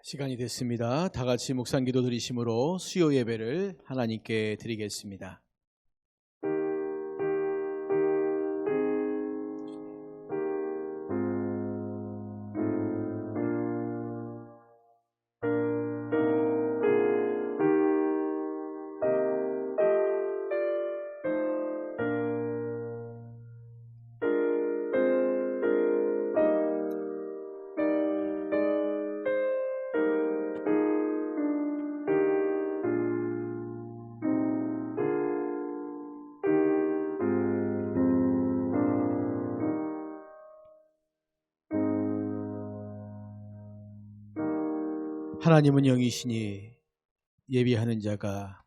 시간이 됐습니다. 다 같이 묵상 기도 드리심으로 수요 예배를 하나님께 드리겠습니다. 하나님은 영이시니 예배하는 자가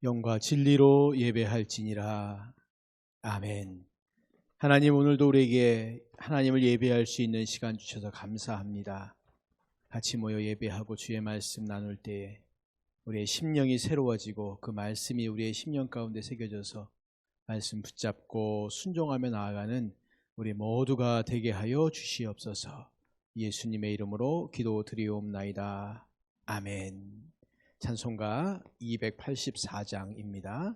영과 진리로 예배할지니라. 아멘. 하나님, 오늘도 우리에게 하나님을 예배할 수 있는 시간 주셔서 감사합니다. 같이 모여 예배하고 주의 말씀 나눌 때에 우리의 심령이 새로워지고 그 말씀이 우리의 심령 가운데 새겨져서 말씀 붙잡고 순종하며 나아가는 우리 모두가 되게 하여 주시옵소서. 예수님의 이름으로 기도드리옵나이다. 아멘. 찬송가 284장입니다.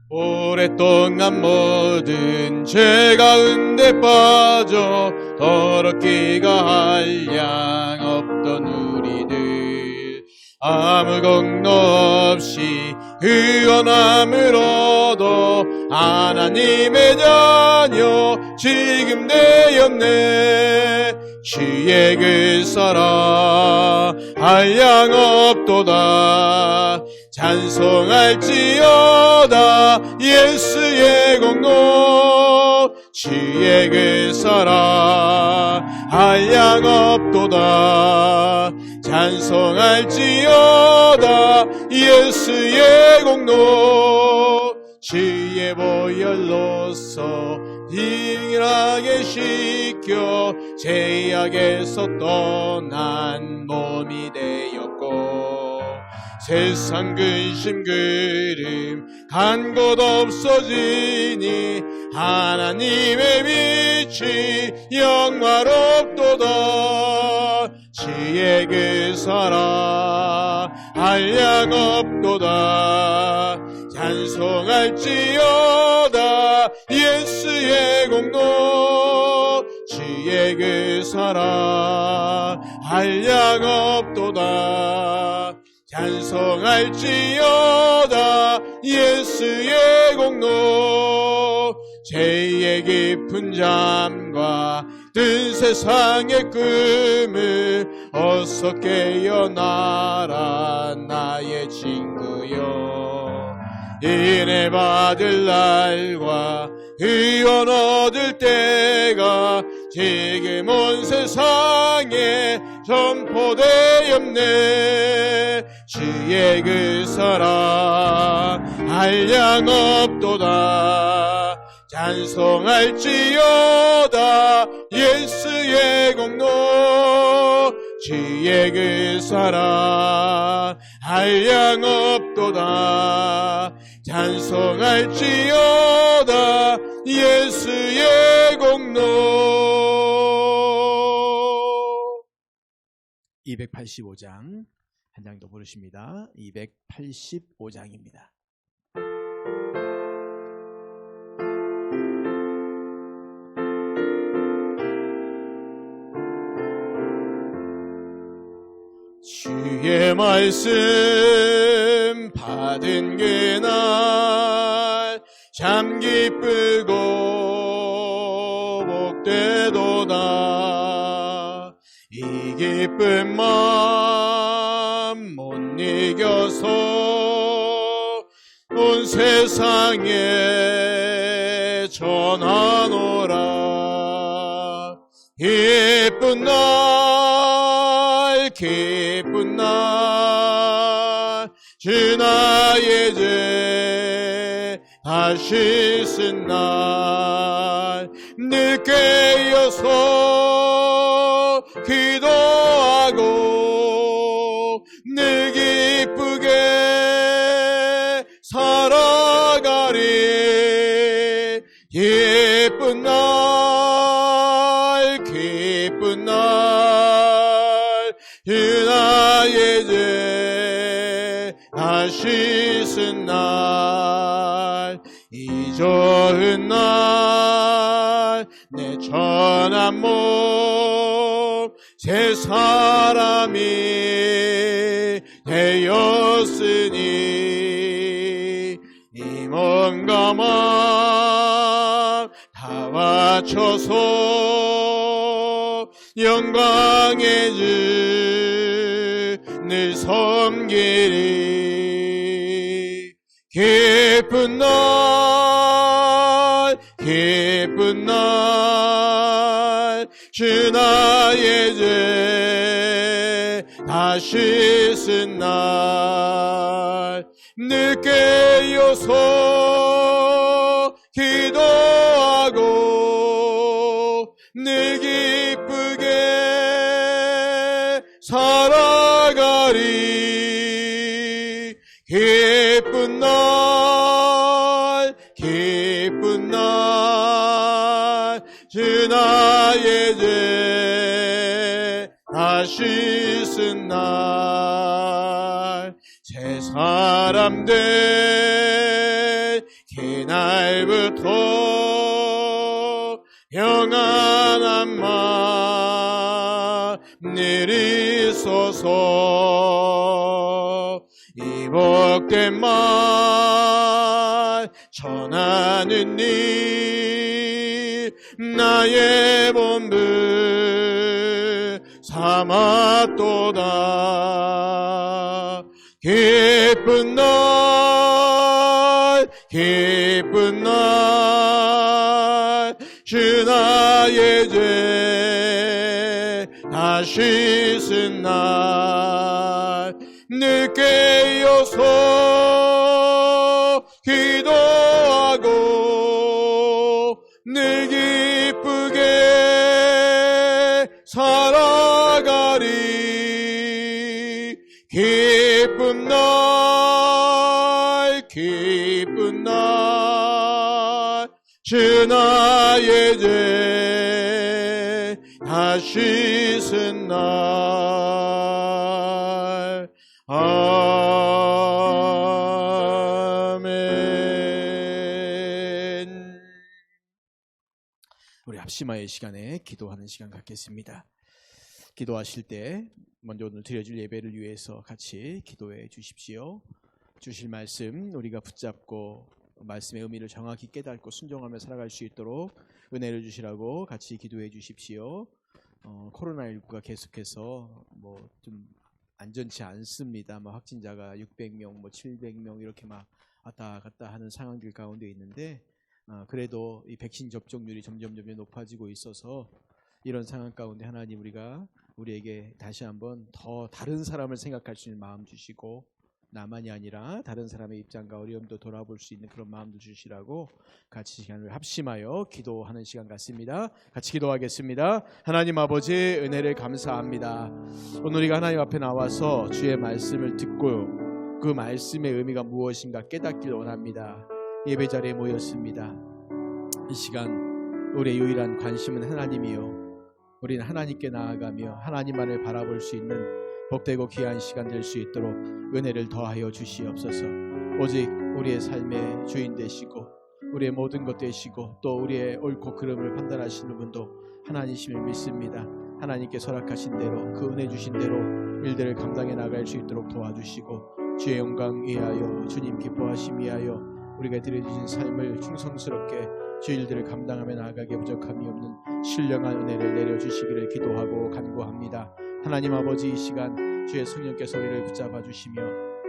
오랫동안 모든 죄 가운데 빠져 더럽기가 한량 없던 우리들 아무 공로 없이 의원함을 얻어 하나님의 자녀 지금 되었네. 주의 그 사랑 한량 없도다. 찬송할지어다 예수의 공로. 주의 그 사랑 한량 없도다. 찬송할지어다 예수의 공로. 주의 보혈로서 빙일하게 씻겨 죄악에서 떠난 몸이 되었고 세상 근심 그름 간 곳 없어지니 하나님의 빛이 영화롭도다. 주의 그 사랑 한량 없도다. 찬송할지어다 예수의 공로. 주의 그 사랑 한량 없도다. 찬송할지어다 예수의 공로. 죄의 깊은 잠과 뜬 세상의 꿈을 어서 깨어나라 나의 친구여. 은혜 받을 날과 의원 얻을 때가 지금 온 세상에 선포되었네. 주의 그 사랑 한량 없도다. 찬송할지어다 예수의 공로. 주의 그 사랑 한량 없도다. 찬송할지어다 예수의 공로. 285장 한 장 더 부르십니다. 285장입니다. 주의 말씀 받은 그날 참 기쁘고 복되도다. 이 기쁜 마음 못 이겨서 온 세상에 전하노라. 기쁜 날 기쁜 날 주 나의 죄 다시 쓴 날 늘 깨어서 기도하고 늘 기쁘게 기쁜 날 주 나의 죄 다 씻은 날 이 좋은 날 내 천한 몸 새 사람이 되었으니 이 몸과 마음 다 바쳐서 영광의 주 늘 섬기리 기쁜 날 기쁜 날 주 나의 죄 다 씻은 날 늘 깨어서 기도하고 늘 기쁘게 살아가리 기쁜 날 기쁜 날 주 나의 죄 다 씻은 날 새 사람 된 그날부터 평안한 마음 내리소서 이 복된 말 전하는 일 나의 본분 삼았도다 기쁜 날 기쁜 날 주 나의 죄 다 씻은 날 늘 깨어서 기도하고 늘 기쁘게 살아가리 기쁜 날 기쁜 날 주 나의 죄 다 씻은 날 아멘. 우리 합심하의 시간에 기도하는 시간 갖겠습니다. 기도하실 때 먼저 오늘 드려줄 예배를 위해서 같이 기도해 주십시오. 주실 말씀 우리가 붙잡고 말씀의 의미를 정확히 깨닫고 순종하며 살아갈 수 있도록 은혜를 주시라고 같이 기도해 주십시오. 코로나19가 계속해서 좀 안전치 않습니다. 확진자가 600명, 700명 이렇게 왔다 갔다 하는 상황들 가운데 있는데 그래도 이 백신 접종률이 점점 높아지고 있어서 이런 상황 가운데 하나님 우리에게 다시 한번 더 다른 사람을 생각할 수 있는 마음 주시고 나만이 아니라 다른 사람의 입장과 어려움도 돌아볼 수 있는 그런 마음도 주시라고 같이 시간을 합심하여 기도하는 시간 같습니다. 같이 기도하겠습니다. 하나님 아버지 은혜를 감사합니다. 오늘 우리가 하나님 앞에 나와서 주의 말씀을 듣고 그 말씀의 의미가 무엇인가 깨닫길 원합니다. 예배 자리에 모였습니다. 이 시간 우리의 유일한 관심은 하나님이요 우리는 하나님께 나아가며 하나님만을 바라볼 수 있는 복되고 귀한 시간 될 수 있도록 은혜를 더하여 주시옵소서. 오직 우리의 삶의 주인 되시고 우리의 모든 것 되시고 또 우리의 옳고 그름을 판단하시는 분도 하나님이심을 믿습니다. 하나님께 허락하신 대로 그 은혜 주신 대로 일들을 감당해 나갈 수 있도록 도와주시고 주의 영광 위하여 주님 기뻐하심 위하여 우리가 드려주신 삶을 충성스럽게 주의 일들을 감당하며 나아가게 부족함이 없는 신령한 은혜를 내려주시기를 기도하고 간구합니다. 하나님 아버지 이 시간 주의 성령께서 우리를 붙잡아 주시며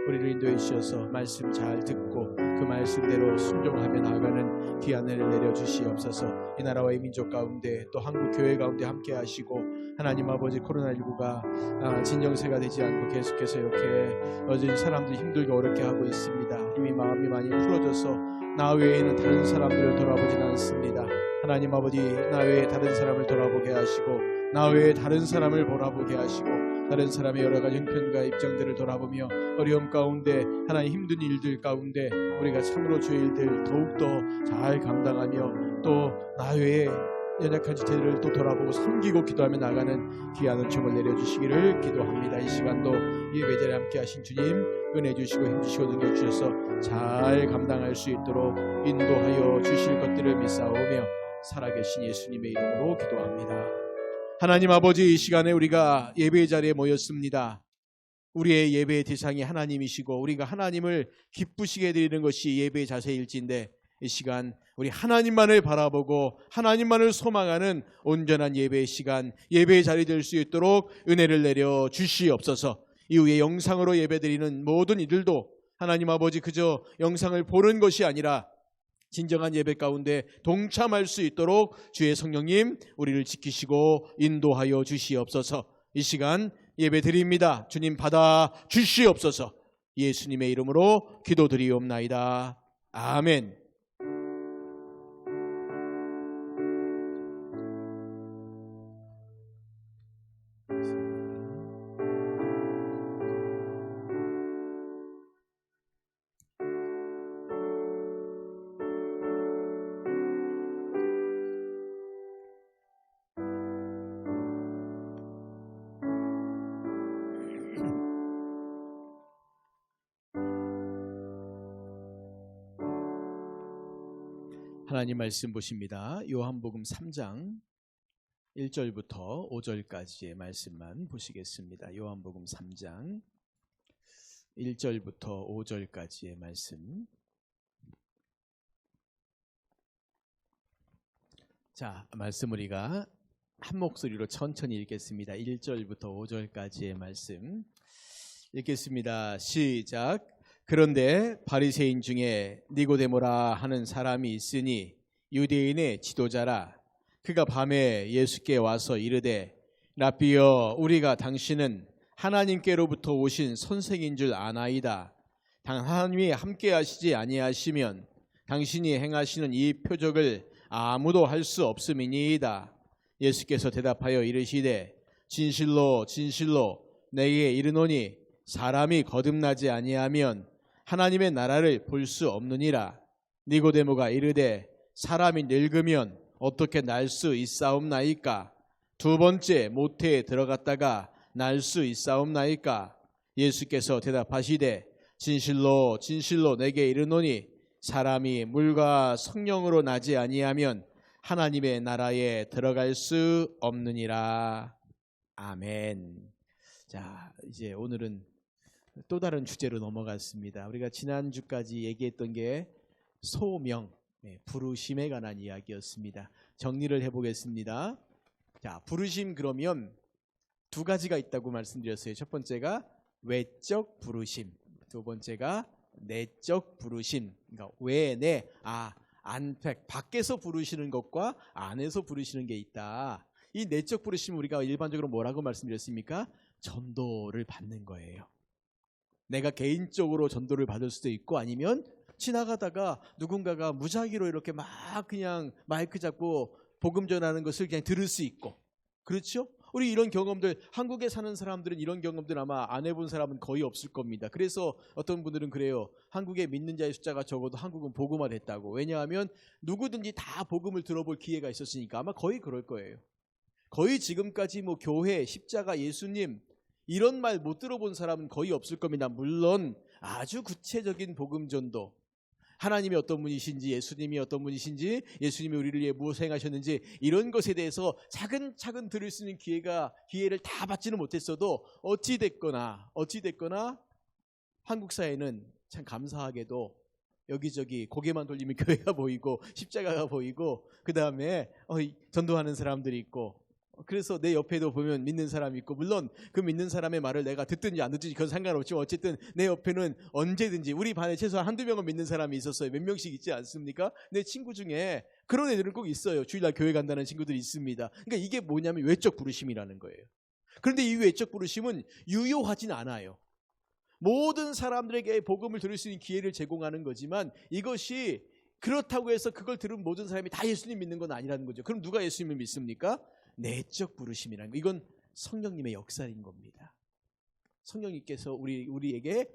우리를 인도해 주셔서 말씀 잘 듣고 그 말씀대로 순종하며 나아가는 귀한 은혜를 내려주시옵소서. 이 나라와 이 민족 가운데 또 한국 교회 가운데 함께 하시고 하나님 아버지 코로나19가 진정세가 되지 않고 계속해서 이렇게 어진 사람들이 힘들게 어렵게 하고 있습니다. 이미 마음이 많이 풀어져서 나 외에는 다른 사람들을 돌아보진 않습니다. 하나님 아버지 나 외에 다른 사람을 돌아보게 하시고 나 외에 다른 사람을 바라보게 하시고 다른 사람의 여러 가지 형편과 입장들을 돌아보며 어려움 가운데 하나님 힘든 일들 가운데 우리가 참으로 주의 일들 더욱더 잘 감당하며 또 나 외에 연약한 지체들을 또 돌아보고 섬기고 기도하며 나가는 귀한 은총을 내려주시기를 기도합니다. 이 시간도 예배 자리에 함께 하신 주님 은혜 주시고 힘 주시고 능력 주셔서 잘 감당할 수 있도록 인도하여 주실 것들을 믿사오며 살아계신 예수님의 이름으로 기도합니다. 하나님 아버지, 이 시간에 우리가 예배 자리에 모였습니다. 우리의 예배의 대상이 하나님이시고 우리가 하나님을 기쁘시게 드리는 것이 예배의 자세일진데, 이 시간 우리 하나님만을 바라보고 하나님만을 소망하는 온전한 예배의 시간, 예배의 자리 될 수 있도록 은혜를 내려 주시옵소서. 이후에 영상으로 예배드리는 모든 이들도 하나님 아버지 그저 영상을 보는 것이 아니라 진정한 예배 가운데 동참할 수 있도록 주의 성령님 우리를 지키시고 인도하여 주시옵소서. 이 시간 예배 드립니다. 주님 받아 주시옵소서. 예수님의 이름으로 기도드리옵나이다. 아멘. 하나님 말씀 보십니다. 요한복음 3장 1절부터 5절까지의 말씀만 보시겠습니다. 요한복음 3장 1절부터 5절까지의 말씀. 자, 말씀 우리가 한 목소리로 천천히 읽겠습니다. 1절부터 5절까지의 말씀 읽겠습니다. 시작. 그런데 바리새인 중에 니고데모라 하는 사람이 있으니 유대인의 지도자라. 그가 밤에 예수께 와서 이르되 라삐여, 우리가 당신은 하나님께로부터 오신 선생인 줄 아나이다. 당 하나님이 함께 하시지 아니하시면 당신이 행하시는 이 표적을 아무도 할 수 없음이니이다. 예수께서 대답하여 이르시되 진실로 진실로 내게 이르노니 사람이 거듭나지 아니하면 하나님의 나라를 볼 수 없느니라. 니고데모가 이르되 사람이 늙으면 어떻게 날 수 있사옵나이까? 두 번째 모태에 들어갔다가 날 수 있사옵나이까? 예수께서 대답하시되 진실로 진실로 내게 이르노니 사람이 물과 성령으로 나지 아니하면 하나님의 나라에 들어갈 수 없느니라. 아멘. 자, 이제 오늘은 또 다른 주제로 넘어갔습니다. 우리가 지난주까지 얘기했던 게 소명, 부르심에 관한 이야기였습니다. 정리를 해보겠습니다. 자, 부르심 그러면 두 가지가 있다고 말씀드렸어요. 첫 번째가 외적 부르심, 두 번째가 내적 부르심. 그러니까 외, 내, 밖에서 부르시는 것과 안에서 부르시는 게 있다. 이 내적 부르심 우리가 일반적으로 뭐라고 말씀드렸습니까? 전도를 받는 거예요. 내가 개인적으로 전도를 받을 수도 있고 아니면 지나가다가 누군가가 무작위로 이렇게 막 그냥 마이크 잡고 복음 전하는 것을 그냥 들을 수 있고, 그렇죠? 우리 이런 경험들, 한국에 사는 사람들은 이런 경험들 아마 안 해본 사람은 거의 없을 겁니다. 그래서 어떤 분들은 그래요. 한국에 믿는 자의 숫자가 적어도 한국은 복음화 됐다고. 왜냐하면 누구든지 다 복음을 들어볼 기회가 있었으니까. 아마 거의 그럴 거예요. 거의 지금까지 뭐 교회, 십자가, 예수님 이런 말 못 들어본 사람은 거의 없을 겁니다. 물론 아주 구체적인 복음 전도, 하나님이 어떤 분이신지, 예수님이 어떤 분이신지, 예수님이 우리를 위해 무엇을 행하셨는지 이런 것에 대해서 차근차근 들을 수 있는 기회를 다 받지는 못했어도 어찌됐거나 한국 사회는 참 감사하게도 여기저기 고개만 돌리면 교회가 보이고 십자가가 보이고 그 다음에 전도하는 사람들이 있고, 그래서 내 옆에도 보면 믿는 사람이 있고, 물론 그 믿는 사람의 말을 내가 듣든지 안 듣든지 그건 상관없지만 어쨌든 내 옆에는 언제든지, 우리 반에 최소한 한두 명은 믿는 사람이 있었어요. 몇 명씩 있지 않습니까? 내 친구 중에 그런 애들은 꼭 있어요. 주일날 교회 간다는 친구들이 있습니다. 그러니까 이게 뭐냐면 외적 부르심이라는 거예요. 그런데 이 외적 부르심은 유효하진 않아요. 모든 사람들에게 복음을 들을 수 있는 기회를 제공하는 거지만 이것이 그렇다고 해서 그걸 들은 모든 사람이 다 예수님 믿는 건 아니라는 거죠. 그럼 누가 예수님을 믿습니까? 내적 부르심이라는 거. 이건 성령님의 역사인 겁니다. 성령님께서 우리에게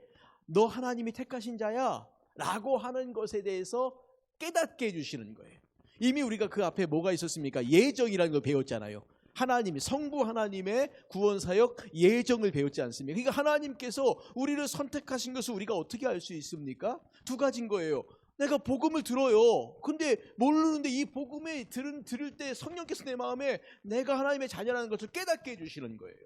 너 하나님이 택하신 자야 라고 하는 것에 대해서 깨닫게 해주시는 거예요. 이미 우리가 그 앞에 뭐가 있었습니까? 예정이라는 걸 배웠잖아요. 하나님이, 성부 하나님의 구원사역 예정을 배웠지 않습니까? 그러니까 하나님께서 우리를 선택하신 것을 우리가 어떻게 알 수 있습니까? 두 가지인 거예요. 내가 복음을 들어요. 근데 모르는데 이 복음을 들을 때 성령께서 내 마음에 내가 하나님의 자녀라는 것을 깨닫게 해주시는 거예요.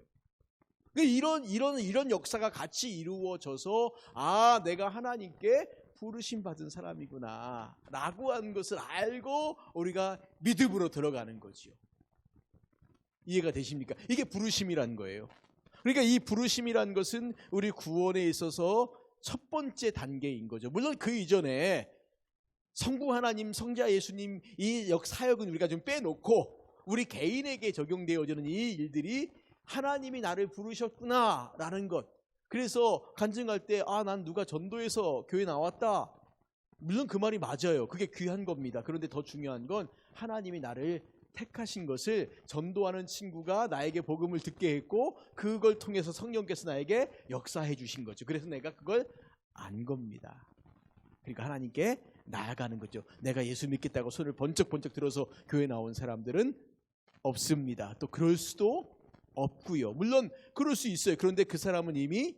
이런 역사가 같이 이루어져서 아, 내가 하나님께 부르심 받은 사람이구나 라고 하는 것을 알고 우리가 믿음으로 들어가는 거지요. 이해가 되십니까? 이게 부르심이라는 거예요. 그러니까 이 부르심이라는 것은 우리 구원에 있어서 첫 번째 단계인 거죠. 물론 그 이전에 성부 하나님, 성자 예수님 이 사역은 우리가 좀 빼놓고 우리 개인에게 적용되어지는 이 일들이 하나님이 나를 부르셨구나 라는 것. 그래서 간증할 때 아, 난 누가 전도해서 교회 나왔다. 물론 그 말이 맞아요. 그게 귀한 겁니다. 그런데 더 중요한 건 하나님이 나를 택하신 것을 전도하는 친구가 나에게 복음을 듣게 했고 그걸 통해서 성령께서 나에게 역사해 주신 거죠. 그래서 내가 그걸 안 겁니다. 그러니까 하나님께 나아가는 거죠. 내가 예수 믿겠다고 손을 번쩍번쩍 들어서 교회 나온 사람들은 없습니다. 또 그럴 수도 없고요. 물론 그럴 수 있어요. 그런데 그 사람은 이미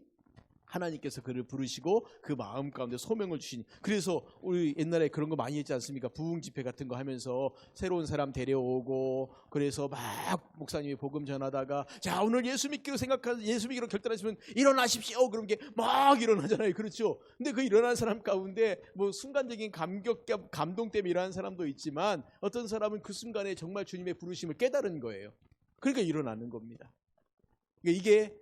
하나님께서 그를 부르시고 그 마음 가운데 소명을 주시니. 그래서 우리 옛날에 그런 거 많이 했지 않습니까? 부흥 집회 같은 거 하면서 새로운 사람 데려오고 그래서 막 목사님이 복음 전하다가 자, 오늘 예수 믿기로 결단하시면 일어나십시오. 그런 게 막 일어나잖아요. 그렇죠? 근데 그 일어난 사람 가운데 뭐 순간적인 감동 때문에 일어난 사람도 있지만 어떤 사람은 그 순간에 정말 주님의 부르심을 깨달은 거예요. 그러니까 일어나는 겁니다. 이게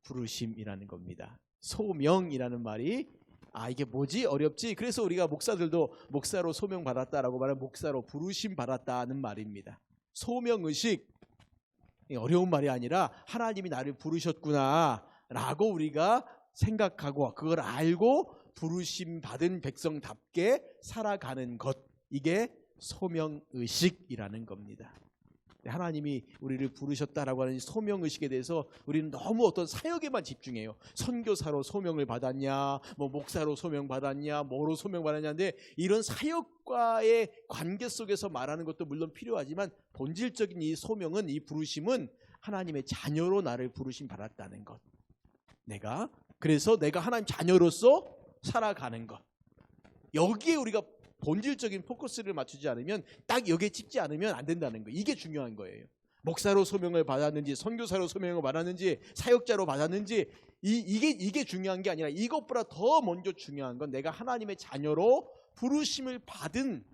부르심이라는 겁니다. 소명이라는 말이 이게 뭐지? 어렵지? 그래서 우리가 목사들도 목사로 소명 받았다라고 말하면 목사로 부르심 받았다는 말입니다. 소명의식, 어려운 말이 아니라 하나님이 나를 부르셨구나 라고 우리가 생각하고 그걸 알고 부르심 받은 백성답게 살아가는 것, 이게 소명의식이라는 겁니다. 하나님이 우리를 부르셨다라고 하는 소명의식에 대해서 우리는 너무 어떤 사역에만 집중해요. 선교사로 소명을 받았냐, 뭐 목사로 소명 받았냐, 뭐로 소명 받았냐인데 이런 사역과의 관계 속에서 말하는 것도 물론 필요하지만 본질적인 이 소명은, 이 부르심은 하나님의 자녀로 나를 부르심 받았다는 것. 그래서 내가 하나님 자녀로서 살아가는 것. 여기에 우리가 본질적인 포커스를 맞추지 않으면, 딱 여기에 찍지 않으면 안 된다는 거예요. 이게 중요한 거예요. 목사로 소명을 받았는지, 선교사로 소명을 받았는지, 사역자로 받았는지, 이게 중요한 게 아니라 이것보다 더 먼저 중요한 건 내가 하나님의 자녀로 부르심을 받은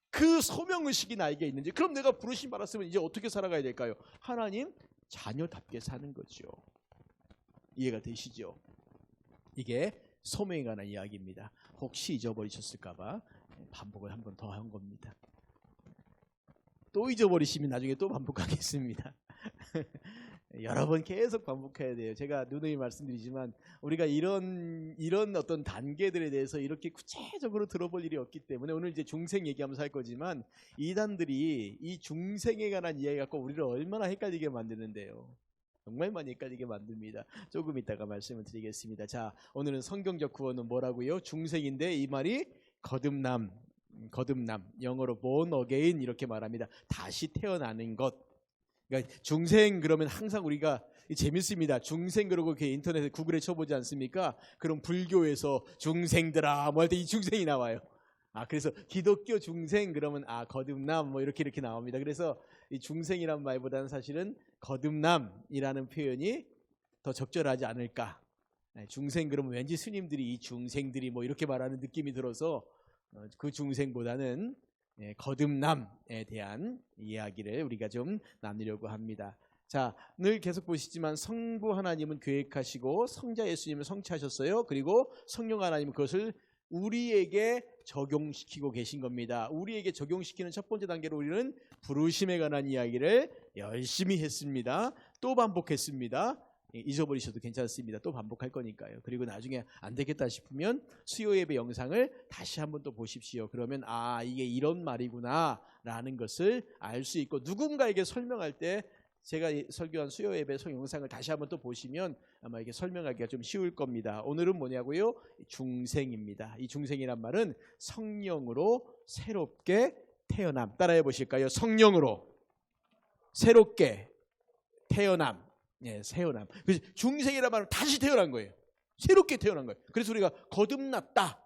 그 소명의식이 나에게 있는지. 그럼 내가 부르심 받았으면 이제 어떻게 살아가야 될까요? 하나님 자녀답게 사는 거죠. 이해가 되시죠? 이게 소명에 관한 이야기입니다. 혹시 잊어버리셨을까봐 반복을 한 번 더 한 겁니다. 또 잊어버리시면 나중에 또 반복하겠습니다. 여러 번 계속 반복해야 돼요. 제가 누누이 말씀드리지만 우리가 이런 어떤 단계들에 대해서 이렇게 구체적으로 들어볼 일이 없기 때문에 오늘 이제 중생 얘기하면서 할 거지만 이단들이 이 중생에 관한 이야기 갖고 우리를 얼마나 헷갈리게 만드는데요. 정말 많이 헷갈리게 만듭니다. 조금 이따가 말씀을 드리겠습니다. 자, 오늘은 성경적 구원은 뭐라고요? 중생인데 이 말이 거듭남, 영어로 born again 이렇게 말합니다. 다시 태어나는 것. 그러니까 중생 그러면 항상 우리가 재밌습니다. 중생 그러고 이렇게 인터넷에 구글에 쳐보지 않습니까? 그럼 불교에서 중생들아 뭐 할 때 이 중생이 나와요. 그래서 기독교 중생 그러면 거듭남 뭐 이렇게 나옵니다. 그래서 이 중생이란 말보다는 사실은 거듭남이라는 표현이 더 적절하지 않을까. 중생 그러면 왠지 스님들이 이 중생들이 뭐 이렇게 말하는 느낌이 들어서 그 중생보다는 거듭남에 대한 이야기를 우리가 좀 나누려고 합니다. 자, 늘 계속 보시지만 성부 하나님은 계획하시고 성자 예수님을 성취하셨어요. 그리고 성령 하나님은 그것을 우리에게 적용시키고 계신 겁니다. 우리에게 적용시키는 첫 번째 단계로 우리는 부르심에 관한 이야기를 열심히 했습니다. 또 반복했습니다. 잊어버리셔도 괜찮습니다. 또 반복할 거니까요. 그리고 나중에 안 되겠다 싶으면 수요 예배 영상을 다시 한번 또 보십시오. 그러면 이게 이런 말이구나 라는 것을 알 수 있고, 누군가에게 설명할 때 제가 설교한 수요 예배 영상을 다시 한번 또 보시면 아마 이게 설명하기가 좀 쉬울 겁니다. 오늘은 뭐냐고요? 중생입니다. 이 중생이란 말은 성령으로 새롭게 태어남. 따라해 보실까요? 성령으로 새롭게 태어남. 예, 태어남. 그래서 중생이란 말은 다시 태어난 거예요. 새롭게 태어난 거예요. 그래서 우리가 거듭났다.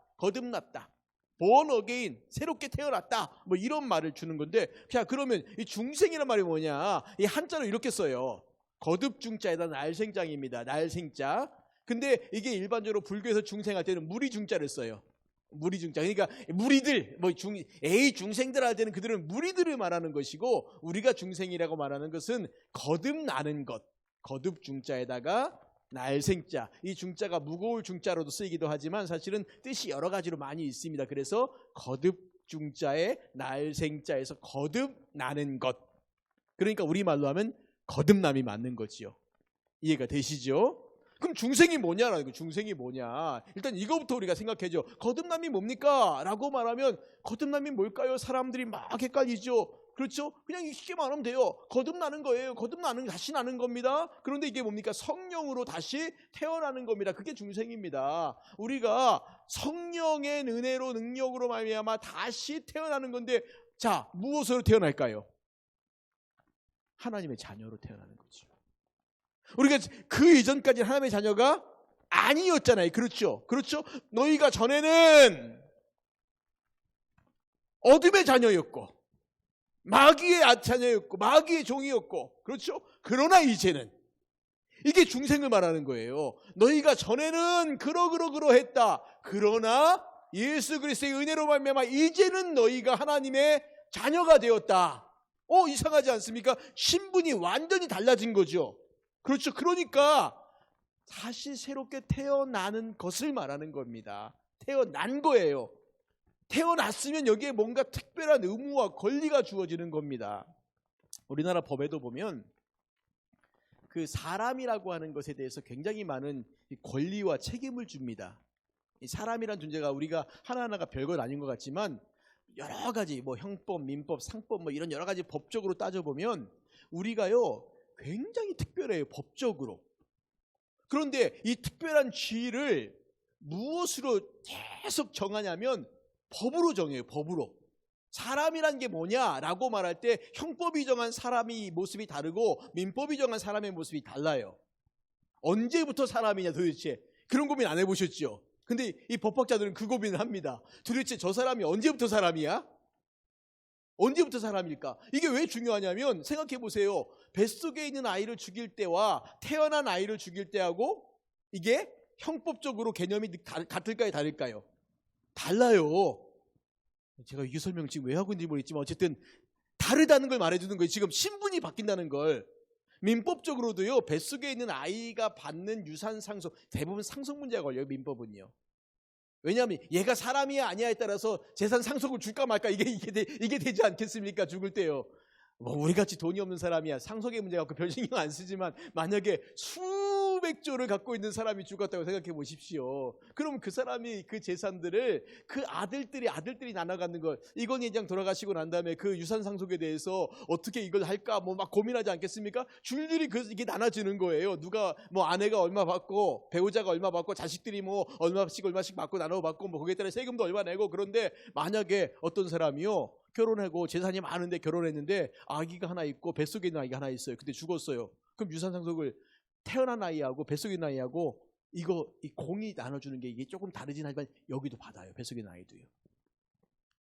born again, 새롭게 태어났다. 뭐 이런 말을 주는 건데, 자, 그러면 이 중생이란 말이 뭐냐? 이 한자로 이렇게 써요. 거듭중자에다 날생자입니다. 날생자. 근데 이게 일반적으로 불교에서 중생할 때는 무리중자를 써요. 무리중자. 그러니까 무리들, 중생들 할 때는 그들은 무리들을 말하는 것이고, 우리가 중생이라고 말하는 것은 거듭나는 것. 거듭중자에다가 날생자. 이 중자가 무거울 중자로도 쓰이기도 하지만 사실은 뜻이 여러 가지로 많이 있습니다. 그래서 거듭중자에 날생자에서 거듭나는 것. 그러니까 우리말로 하면 거듭남이 맞는 거지요. 이해가 되시죠? 그럼 중생이 뭐냐라는 거. 중생이 뭐냐. 일단 이거부터 우리가 생각해줘. 거듭남이 뭡니까? 라고 말하면 거듭남이 뭘까요? 사람들이 막 헷갈리죠. 그렇죠? 그냥 쉽게 말하면 돼요. 거듭나는 거예요. 다시 나는 겁니다. 그런데 이게 뭡니까? 성령으로 다시 태어나는 겁니다. 그게 중생입니다. 우리가 성령의 은혜로 능력으로 말미암아 다시 태어나는 건데, 자, 무엇으로 태어날까요? 하나님의 자녀로 태어나는 거죠. 우리가 그 이전까지 하나님의 자녀가 아니었잖아요. 그렇죠? 너희가 전에는 어둠의 자녀였고 마귀의 자녀였고 마귀의 종이었고, 그렇죠? 그러나 이제는, 이게 중생을 말하는 거예요. 너희가 전에는 그러했다. 그러나 예수 그리스도의 은혜로 말미암아 이제는 너희가 하나님의 자녀가 되었다. 이상하지 않습니까? 신분이 완전히 달라진 거죠. 그렇죠? 그러니까 다시 새롭게 태어나는 것을 말하는 겁니다. 태어난 거예요. 태어났으면 여기에 뭔가 특별한 의무와 권리가 주어지는 겁니다. 우리나라 법에도 보면 그 사람이라고 하는 것에 대해서 굉장히 많은 권리와 책임을 줍니다. 이 사람이란 존재가 우리가 하나하나가 별건 아닌 것 같지만 여러 가지 형법, 민법, 상법 이런 여러 가지 법적으로 따져보면 우리가요 굉장히 특별해요. 법적으로. 그런데 이 특별한 지위를 무엇으로 계속 정하냐면 법으로 정해요. 법으로. 사람이란 게 뭐냐라고 말할 때 형법이 정한 사람의 모습이 다르고 민법이 정한 사람의 모습이 달라요. 언제부터 사람이냐 도대체. 그런 고민 안 해보셨죠? 근데 이 법학자들은 그 고민을 합니다. 도대체 저 사람이 언제부터 사람이야? 언제부터 사람일까? 이게 왜 중요하냐면 생각해 보세요. 뱃속에 있는 아이를 죽일 때와 태어난 아이를 죽일 때하고 이게 형법적으로 개념이 같을까요? 다를까요? 달라요. 제가 이 설명 지금 왜 하고 있는지 모르겠지만 어쨌든 다르다는 걸 말해주는 거예요. 지금 신분이 바뀐다는 걸. 민법적으로도요, 뱃속에 있는 아이가 받는 유산 상속, 대부분 상속 문제가 걸려요. 민법은요. 왜냐하면 얘가 사람이야 아니야에 따라서 재산 상속을 줄까 말까 이게 되지 않겠습니까? 죽을 때요. 우리같이 돈이 없는 사람이야 상속의 문제 갖고 별 신경 안 쓰지만 만약에 수백조를 갖고 있는 사람이 죽었다고 생각해 보십시오. 그럼 그 사람이 그 재산들을 그 아들들이 나눠 갖는 걸, 이건 회장 돌아가시고 난 다음에 그 유산 상속에 대해서 어떻게 이걸 할까 막 고민하지 않겠습니까? 줄줄이 이게 나눠지는 거예요. 누가 아내가 얼마 받고 배우자가 얼마 받고 자식들이 얼마씩 받고 나눠 받고 거기에 따라 세금도 얼마 내고. 그런데 만약에 어떤 사람이요 결혼하고 재산이 많은데 결혼했는데 아기가 하나 있고 뱃속에 있는 아기가 하나 있어요. 근데 죽었어요. 그럼 유산 상속을 태어난 아이하고 뱃속에 있는 아이하고 이 공이 나눠주는 게 이게 조금 다르긴 하지만 여기도 받아요. 뱃속에 있는 아이도요.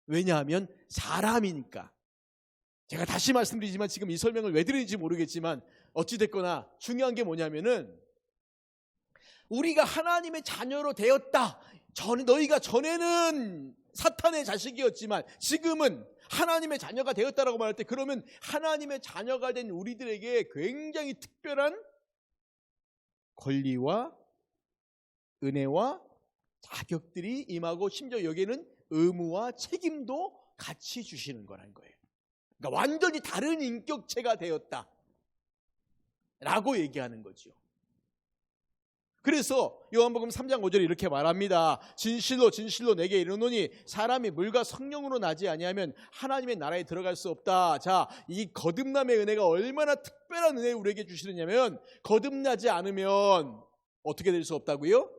왜냐하면 사람이니까. 제가 다시 말씀드리지만 지금 이 설명을 왜 드리는지 모르겠지만 어찌됐거나 중요한 게 뭐냐면은 우리가 하나님의 자녀로 되었다. 너희가 전에는 사탄의 자식이었지만 지금은 하나님의 자녀가 되었다라고 말할 때, 그러면 하나님의 자녀가 된 우리들에게 굉장히 특별한 권리와 은혜와 자격들이 임하고 심지어 여기에는 의무와 책임도 같이 주시는 거라는 거예요. 그러니까 완전히 다른 인격체가 되었다 라고 얘기하는 거죠. 그래서 요한복음 3장 5절에 이렇게 말합니다. 진실로 진실로 내게 이르노니 사람이 물과 성령으로 나지 아니하면 하나님의 나라에 들어갈 수 없다. 자, 이 거듭남의 은혜가 얼마나 특별한 은혜를 우리에게 주시느냐면 거듭나지 않으면 어떻게 될 수 없다고요?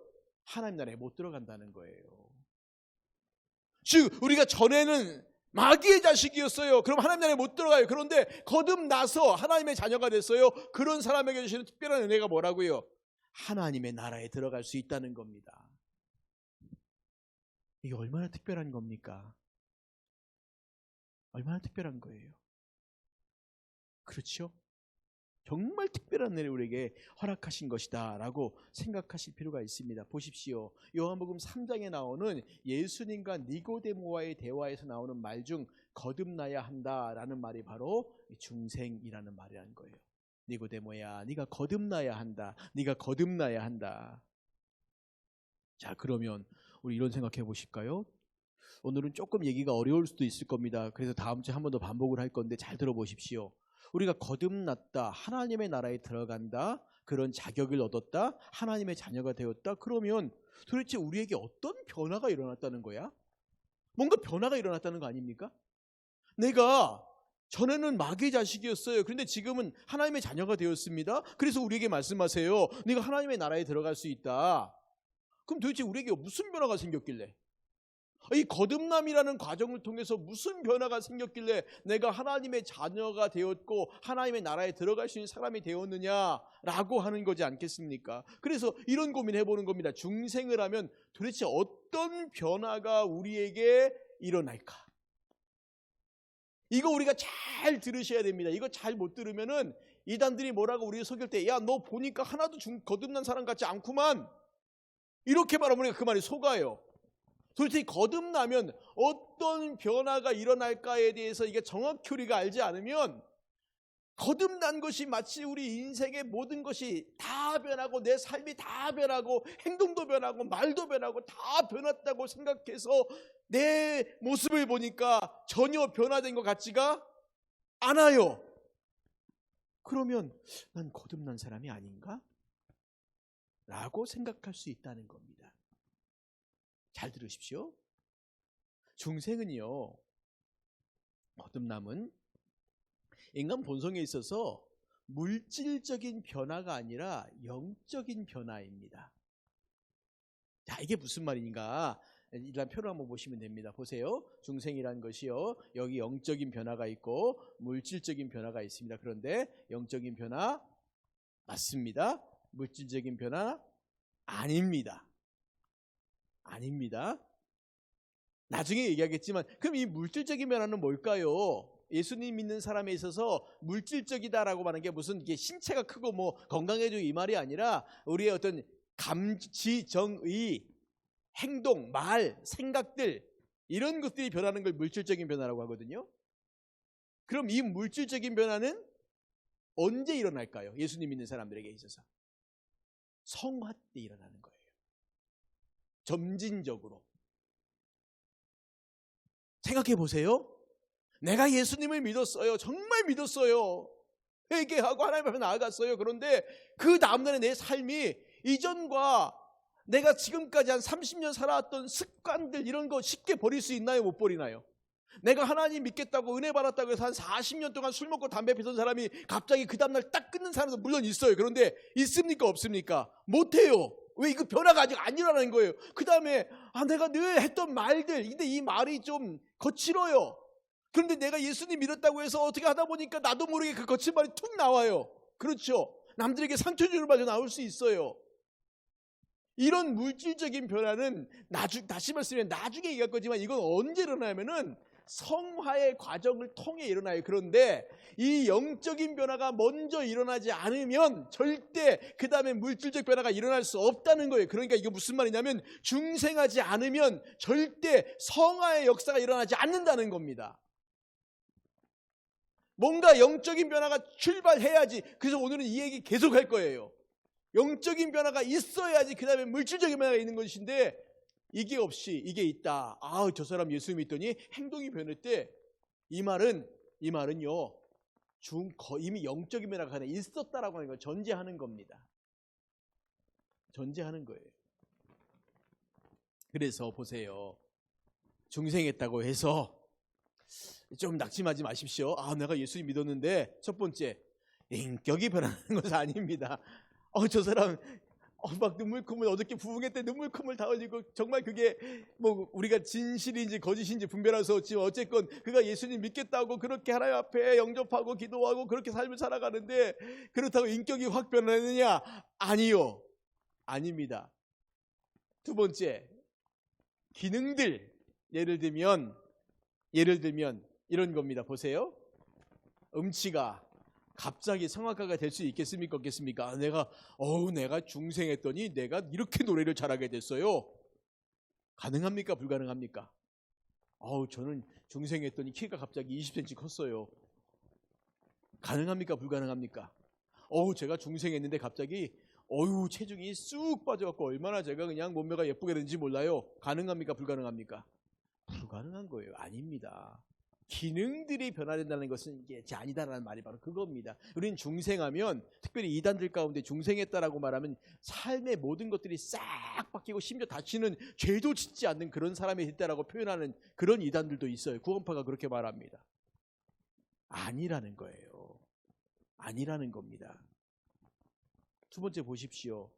하나님 나라에 못 들어간다는 거예요. 즉 우리가 전에는 마귀의 자식이었어요. 그럼 하나님 나라에 못 들어가요. 그런데 거듭나서 하나님의 자녀가 됐어요. 그런 사람에게 주시는 특별한 은혜가 뭐라고요? 하나님의 나라에 들어갈 수 있다는 겁니다. 이게 얼마나 특별한 겁니까? 얼마나 특별한 거예요. 그렇죠? 정말 특별한 은혜를 우리에게 허락하신 것이다 라고 생각하실 필요가 있습니다. 보십시오. 요한복음 3장에 나오는 예수님과 니고데모와의 대화에서 나오는 말 중 거듭나야 한다라는 말이 바로 중생이라는 말이라는 거예요. 니고데모야, 네가 거듭나야 한다. 네가 거듭나야 한다. 자, 그러면 우리 이런 생각해 보실까요? 오늘은 조금 얘기가 어려울 수도 있을 겁니다. 그래서 다음 주에 한 번 더 반복을 할 건데 잘 들어보십시오. 우리가 거듭났다, 하나님의 나라에 들어간다, 그런 자격을 얻었다, 하나님의 자녀가 되었다. 그러면 도대체 우리에게 어떤 변화가 일어났다는 거야? 뭔가 변화가 일어났다는 거 아닙니까? 내가 전에는 마귀의 자식이었어요. 그런데 지금은 하나님의 자녀가 되었습니다. 그래서 우리에게 말씀하세요. 네가 하나님의 나라에 들어갈 수 있다. 그럼 도대체 우리에게 무슨 변화가 생겼길래? 이 거듭남이라는 과정을 통해서 무슨 변화가 생겼길래 내가 하나님의 자녀가 되었고 하나님의 나라에 들어갈 수 있는 사람이 되었느냐라고 하는 거지 않겠습니까? 그래서 이런 고민을 해보는 겁니다. 중생을 하면 도대체 어떤 변화가 우리에게 일어날까? 이거 우리가 잘 들으셔야 됩니다. 이거 잘 못 들으면은 이단들이 뭐라고 우리를 속일 때, 야, 너 보니까 하나도 거듭난 사람 같지 않구만, 이렇게 말하면 우리가 그 말이 속아요. 도대체 거듭나면 어떤 변화가 일어날까에 대해서 이게 정확히 우리가 알지 않으면 거듭난 것이 마치 우리 인생의 모든 것이 다 변하고 내 삶이 다 변하고 행동도 변하고 말도 변하고 다 변했다고 생각해서 내 모습을 보니까 전혀 변화된 것 같지가 않아요. 그러면 난 거듭난 사람이 아닌가? 라고 생각할 수 있다는 겁니다. 잘 들으십시오. 중생은요, 거듭남은 인간 본성에 있어서 물질적인 변화가 아니라 영적인 변화입니다. 자, 이게 무슨 말인가? 일단 표를 한번 보시면 됩니다. 보세요. 중생이라는 것이요, 여기 영적인 변화가 있고 물질적인 변화가 있습니다. 그런데 영적인 변화 맞습니다. 물질적인 변화 아닙니다. 아닙니다. 나중에 얘기하겠지만, 그럼 이 물질적인 변화는 뭘까요? 예수님 믿는 사람에 있어서 물질적이다라고 하는 게 무슨 이게 신체가 크고 뭐 건강해지고 이 말이 아니라 우리의 어떤 감지, 정의, 행동, 말, 생각들, 이런 것들이 변하는 걸 물질적인 변화라고 하거든요. 그럼 이 물질적인 변화는 언제 일어날까요? 예수님 믿는 사람들에게 있어서 성화 때 일어나는 거예요. 점진적으로. 생각해 보세요. 내가 예수님을 믿었어요. 정말 믿었어요. 회개하고 하나님 앞에 나아갔어요. 그런데 그 다음날에 내 삶이 이전과 내가 지금까지 한 30년 살아왔던 습관들, 이런 거 쉽게 버릴 수 있나요? 못 버리나요? 내가 하나님 믿겠다고 은혜 받았다고 해서 한 40년 동안 술 먹고 담배 피던 사람이 갑자기 그 다음날 딱 끊는 사람도 물론 있어요. 그런데 있습니까? 없습니까? 못해요. 왜? 이거 변화가 아직 안 일어나는 거예요. 그 다음에 내가 늘 했던 말들, 근데 이 말이 좀 거칠어요. 그런데 내가 예수님 믿었다고 해서 어떻게 하다 보니까 나도 모르게 그 거친 말이 툭 나와요. 그렇죠? 남들에게 상처 주는 말도 나올 수 있어요. 이런 물질적인 변화는 다시 말씀드리면 나중에 얘기할 거지만 이건 언제 일어나냐면은 성화의 과정을 통해 일어나요. 그런데 이 영적인 변화가 먼저 일어나지 않으면 절대 그 다음에 물질적 변화가 일어날 수 없다는 거예요. 그러니까 이게 무슨 말이냐면 중생하지 않으면 절대 성화의 역사가 일어나지 않는다는 겁니다. 뭔가 영적인 변화가 출발해야지. 그래서 오늘은 이 얘기 계속 할 거예요. 영적인 변화가 있어야지 그 다음에 물질적인 변화가 있는 것인데 이게 없이 이게 있다. 저 사람 예수 믿더니 행동이 변했대. 이 말은요, 이미 영적인 변화가 하나 있었다라고 하는 걸 전제하는 겁니다. 전제하는 거예요. 그래서 보세요. 중생했다고 해서 좀 낙심하지 마십시오. 내가 예수님 믿었는데 첫 번째 인격이 변하는 것은 아닙니다. 저 사람 막 눈물콧물 어저께 부흥회 때 눈물콧물 다 흘리고 정말 그게 뭐 우리가 진실인지 거짓인지 분별할 수 없지만 어쨌건 그가 예수님 믿겠다고 그렇게 하나님 앞에 영접하고 기도하고 그렇게 삶을 살아가는데 그렇다고 인격이 확 변하느냐? 아니요. 아닙니다. 두 번째, 기능들. 예를 들면 이런 겁니다. 보세요. 음치가 갑자기 성악가가 될 수 있겠습니까? 없겠습니까? 내가 중생했더니 내가 이렇게 노래를 잘하게 됐어요. 가능합니까? 불가능합니까? 저는 중생했더니 키가 갑자기 20cm 컸어요. 가능합니까? 불가능합니까? 제가 중생했는데 갑자기 체중이 쑥 빠져갖고 얼마나 제가 그냥 몸매가 예쁘게 되는지 몰라요. 가능합니까? 불가능합니까? 불가능한 거예요. 아닙니다. 기능들이 변화된다는 것은 이게 아니다라는 말이 바로 그겁니다. 우리는 중생하면 특별히 이단들 가운데 중생했다라고 말하면 삶의 모든 것들이 싹 바뀌고 심지어 다시는 죄도 짓지 않는 그런 사람이 됐다라고 표현하는 그런 이단들도 있어요. 구원파가 그렇게 말합니다. 아니라는 거예요. 아니라는 겁니다. 두 번째 보십시오.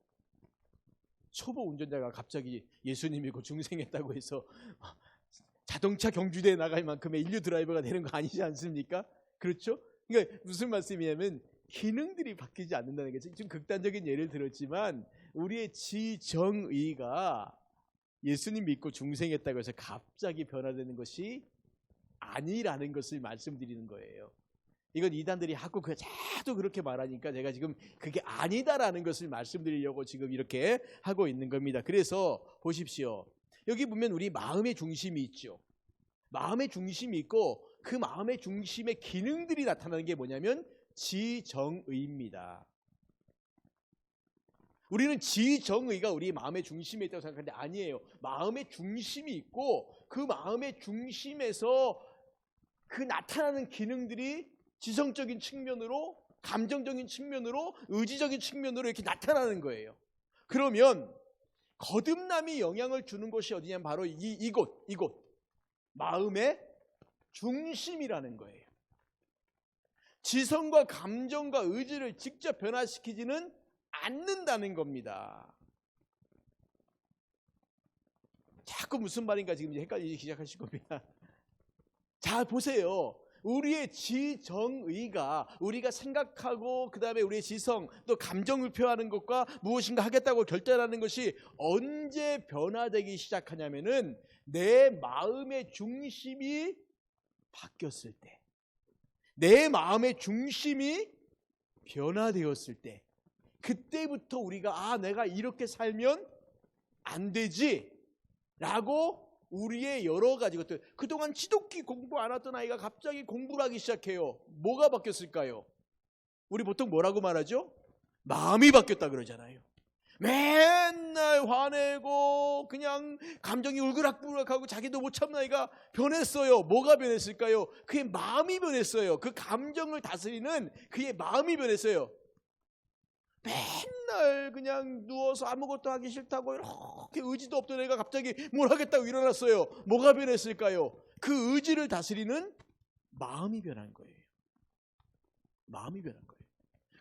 초보 운전자가 갑자기 예수님 믿고 중생했다고 해서 자동차 경주대에 나갈 만큼의 인류 드라이버가 되는 거 아니지 않습니까? 그렇죠? 그러니까 무슨 말씀이냐면 기능들이 바뀌지 않는다는 거죠. 좀 극단적인 예를 들었지만 우리의 지정의가 예수님 믿고 중생했다고 해서 갑자기 변화되는 것이 아니라는 것을 말씀드리는 거예요. 이건 이단들이 하고 자도 그렇게 말하니까 제가 지금 그게 아니다라는 것을 말씀드리려고 지금 이렇게 하고 있는 겁니다. 그래서 보십시오. 여기 보면 우리 마음의 중심이 있죠. 마음의 중심이 있고 그 마음의 중심의 기능들이 나타나는 게 뭐냐면 지정의입니다. 우리는 지정의가 우리 마음의 중심에 있다고 생각하는데 아니에요. 마음의 중심이 있고 그 마음의 중심에서 그 나타나는 기능들이 지성적인 측면으로, 감정적인 측면으로, 의지적인 측면으로 이렇게 나타나는 거예요. 그러면 거듭남이 영향을 주는 곳이 어디냐면 바로 이곳 마음의 중심이라는 거예요. 지성과 감정과 의지를 직접 변화시키지는 않는다는 겁니다. 자꾸 무슨 말인가 지금 헷갈리기 시작하실 겁니다. 자, 보세요. 우리의 지정의가 우리가 생각하고 그 다음에 우리의 지성 또 감정을 표하는 것과 무엇인가 하겠다고 결단하는 것이 언제 변화되기 시작하냐면은 내 마음의 중심이 바뀌었을 때, 내 마음의 중심이 변화되었을 때, 그때부터 우리가 내가 이렇게 살면 안 되지 라고 우리의 여러 가지 것들, 그동안 지독히 공부 안 하던 아이가 갑자기 공부를 하기 시작해요. 뭐가 바뀌었을까요? 우리 보통 뭐라고 말하죠? 마음이 바뀌었다 그러잖아요. 맨날 화내고 그냥 감정이 울그락불락하고 자기도 못 참는 아이가 변했어요. 뭐가 변했을까요? 그의 마음이 변했어요. 그 감정을 다스리는 그의 마음이 변했어요. 맨날 그냥 누워서 아무것도 하기 싫다고 이렇게 의지도 없던 애가 갑자기 뭘 하겠다고 일어났어요. 뭐가 변했을까요? 그 의지를 다스리는 마음이 변한 거예요. 마음이 변한 거예요.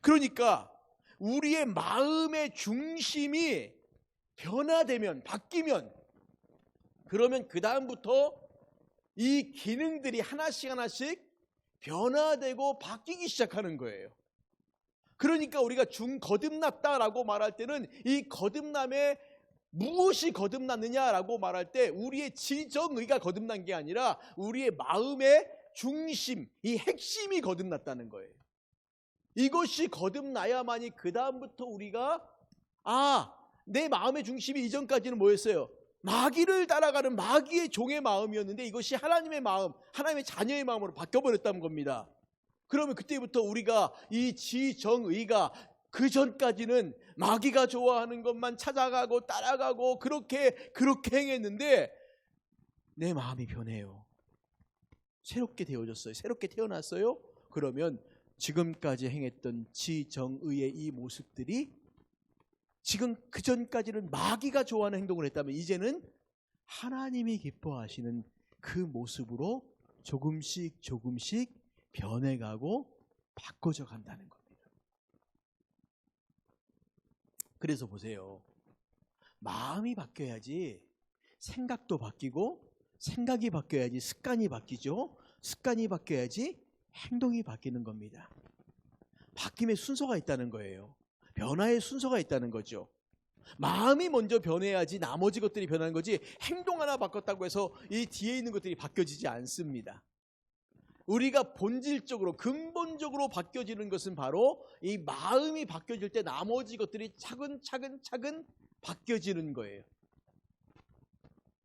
그러니까 우리의 마음의 중심이 변화되면, 바뀌면, 그러면 그 다음부터 이 기능들이 하나씩 변화되고 바뀌기 시작하는 거예요. 그러니까 우리가 거듭났다라고 말할 때는 이 거듭남에 무엇이 거듭났느냐라고 말할 때 우리의 지정의가 거듭난 게 아니라 우리의 마음의 중심, 이 핵심이 거듭났다는 거예요. 이것이 거듭나야만이 그 다음부터 우리가 내 마음의 중심이 이전까지는 뭐였어요? 마귀를 따라가는 마귀의 종의 마음이었는데 이것이 하나님의 마음, 하나님의 자녀의 마음으로 바뀌어버렸다는 겁니다. 그러면 그때부터 우리가 이 지정의가 그 전까지는 마귀가 좋아하는 것만 찾아가고 따라가고 그렇게 행했는데 내 마음이 변해요. 새롭게 되어졌어요. 새롭게 태어났어요. 그러면 지금까지 행했던 지정의의 이 모습들이 지금 그 전까지는 마귀가 좋아하는 행동을 했다면 이제는 하나님이 기뻐하시는 그 모습으로 조금씩 변해가고 바꿔져 간다는 겁니다. 그래서 보세요. 마음이 바뀌어야지 생각도 바뀌고, 생각이 바뀌어야지 습관이 바뀌죠. 습관이 바뀌어야지 행동이 바뀌는 겁니다. 바뀜의 순서가 있다는 거예요. 변화의 순서가 있다는 거죠. 마음이 먼저 변해야지 나머지 것들이 변하는 거지, 행동 하나 바꿨다고 해서 이 뒤에 있는 것들이 바뀌어지지 않습니다. 우리가 본질적으로 근본적으로 바뀌어지는 것은 바로 이 마음이 바뀌어질 때 나머지 것들이 차근차근 바뀌어지는 거예요.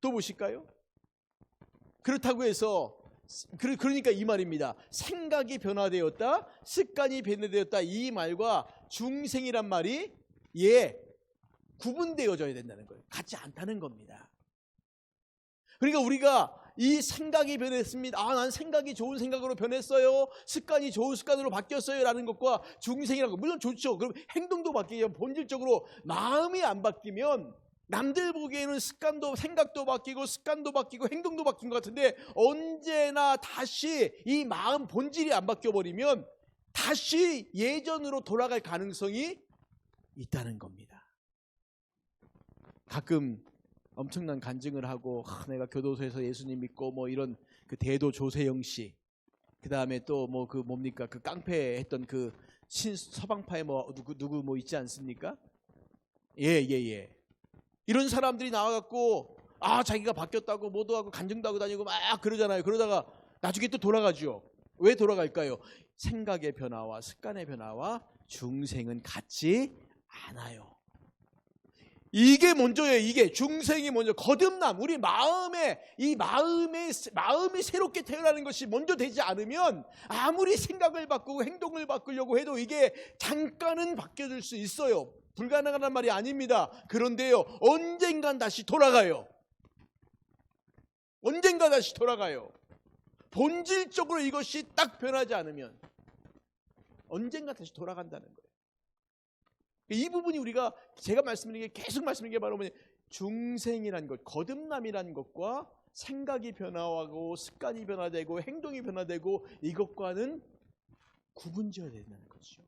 또 보실까요? 그렇다고 해서 그러니까 이 말입니다. 생각이 변화되었다, 습관이 변화되었다, 이 말과 중생이란 말이 구분되어져야 된다는 거예요. 같지 않다는 겁니다. 그러니까 우리가 이 생각이 변했습니다. 난 생각이 좋은 생각으로 변했어요. 습관이 좋은 습관으로 바뀌었어요. 라는 것과 중생이라고, 물론 좋죠. 그럼 행동도 바뀌면 본질적으로 마음이 안 바뀌면 남들 보기에는 생각도 바뀌고 습관도 바뀌고 행동도 바뀐 것 같은데, 언제나 다시 이 마음 본질이 안 바뀌어버리면 다시 예전으로 돌아갈 가능성이 있다는 겁니다. 가끔 엄청난 간증을 하고, 내가 교도소에서 예수님 믿고 뭐 이런 그 대도 조세영 씨, 그 다음에 또 뭐 그 뭡니까 그 깡패 했던 그 서방파에 뭐 누구 뭐 있지 않습니까? 예. 이런 사람들이 나와갖고 자기가 바뀌었다고 뭐도 하고 간증도 하고 다니고 막 그러잖아요. 그러다가 나중에 또 돌아가죠. 왜 돌아갈까요? 생각의 변화와 습관의 변화와 중생은 같지 않아요. 이게 먼저예요. 이게 중생이 먼저, 거듭남, 우리 마음이 새롭게 태어나는 것이 먼저 되지 않으면 아무리 생각을 바꾸고 행동을 바꾸려고 해도 이게 잠깐은 바뀌어질 수 있어요. 불가능한 말이 아닙니다. 그런데요, 언젠간 다시 돌아가요. 본질적으로 이것이 딱 변하지 않으면 언젠가 다시 돌아간다는 거예요. 이 부분이 제가 말씀드린 게, 계속 말씀드린 게 바로 중생이라는 것, 거듭남이라는 것과 생각이 변화하고 습관이 변화되고 행동이 변화되고 이것과는 구분지어야 된다는 거죠.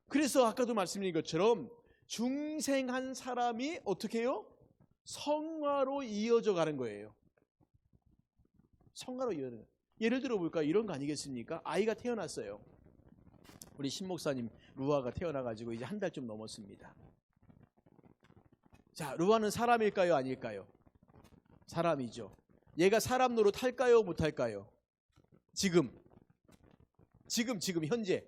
그래서 아까도 말씀드린 것처럼 중생한 사람이 어떻게 해요? 성화로 이어져 가는 거예요. 성화로 이어져. 예를 들어 볼까? 이런 거 아니겠습니까? 아이가 태어났어요. 우리 신목사님 루아가 태어나가지고 이제 한 달 좀 넘었습니다. 자, 루아는 사람일까요? 아닐까요? 사람이죠. 얘가 사람 노릇 할까요? 못할까요? 지금 현재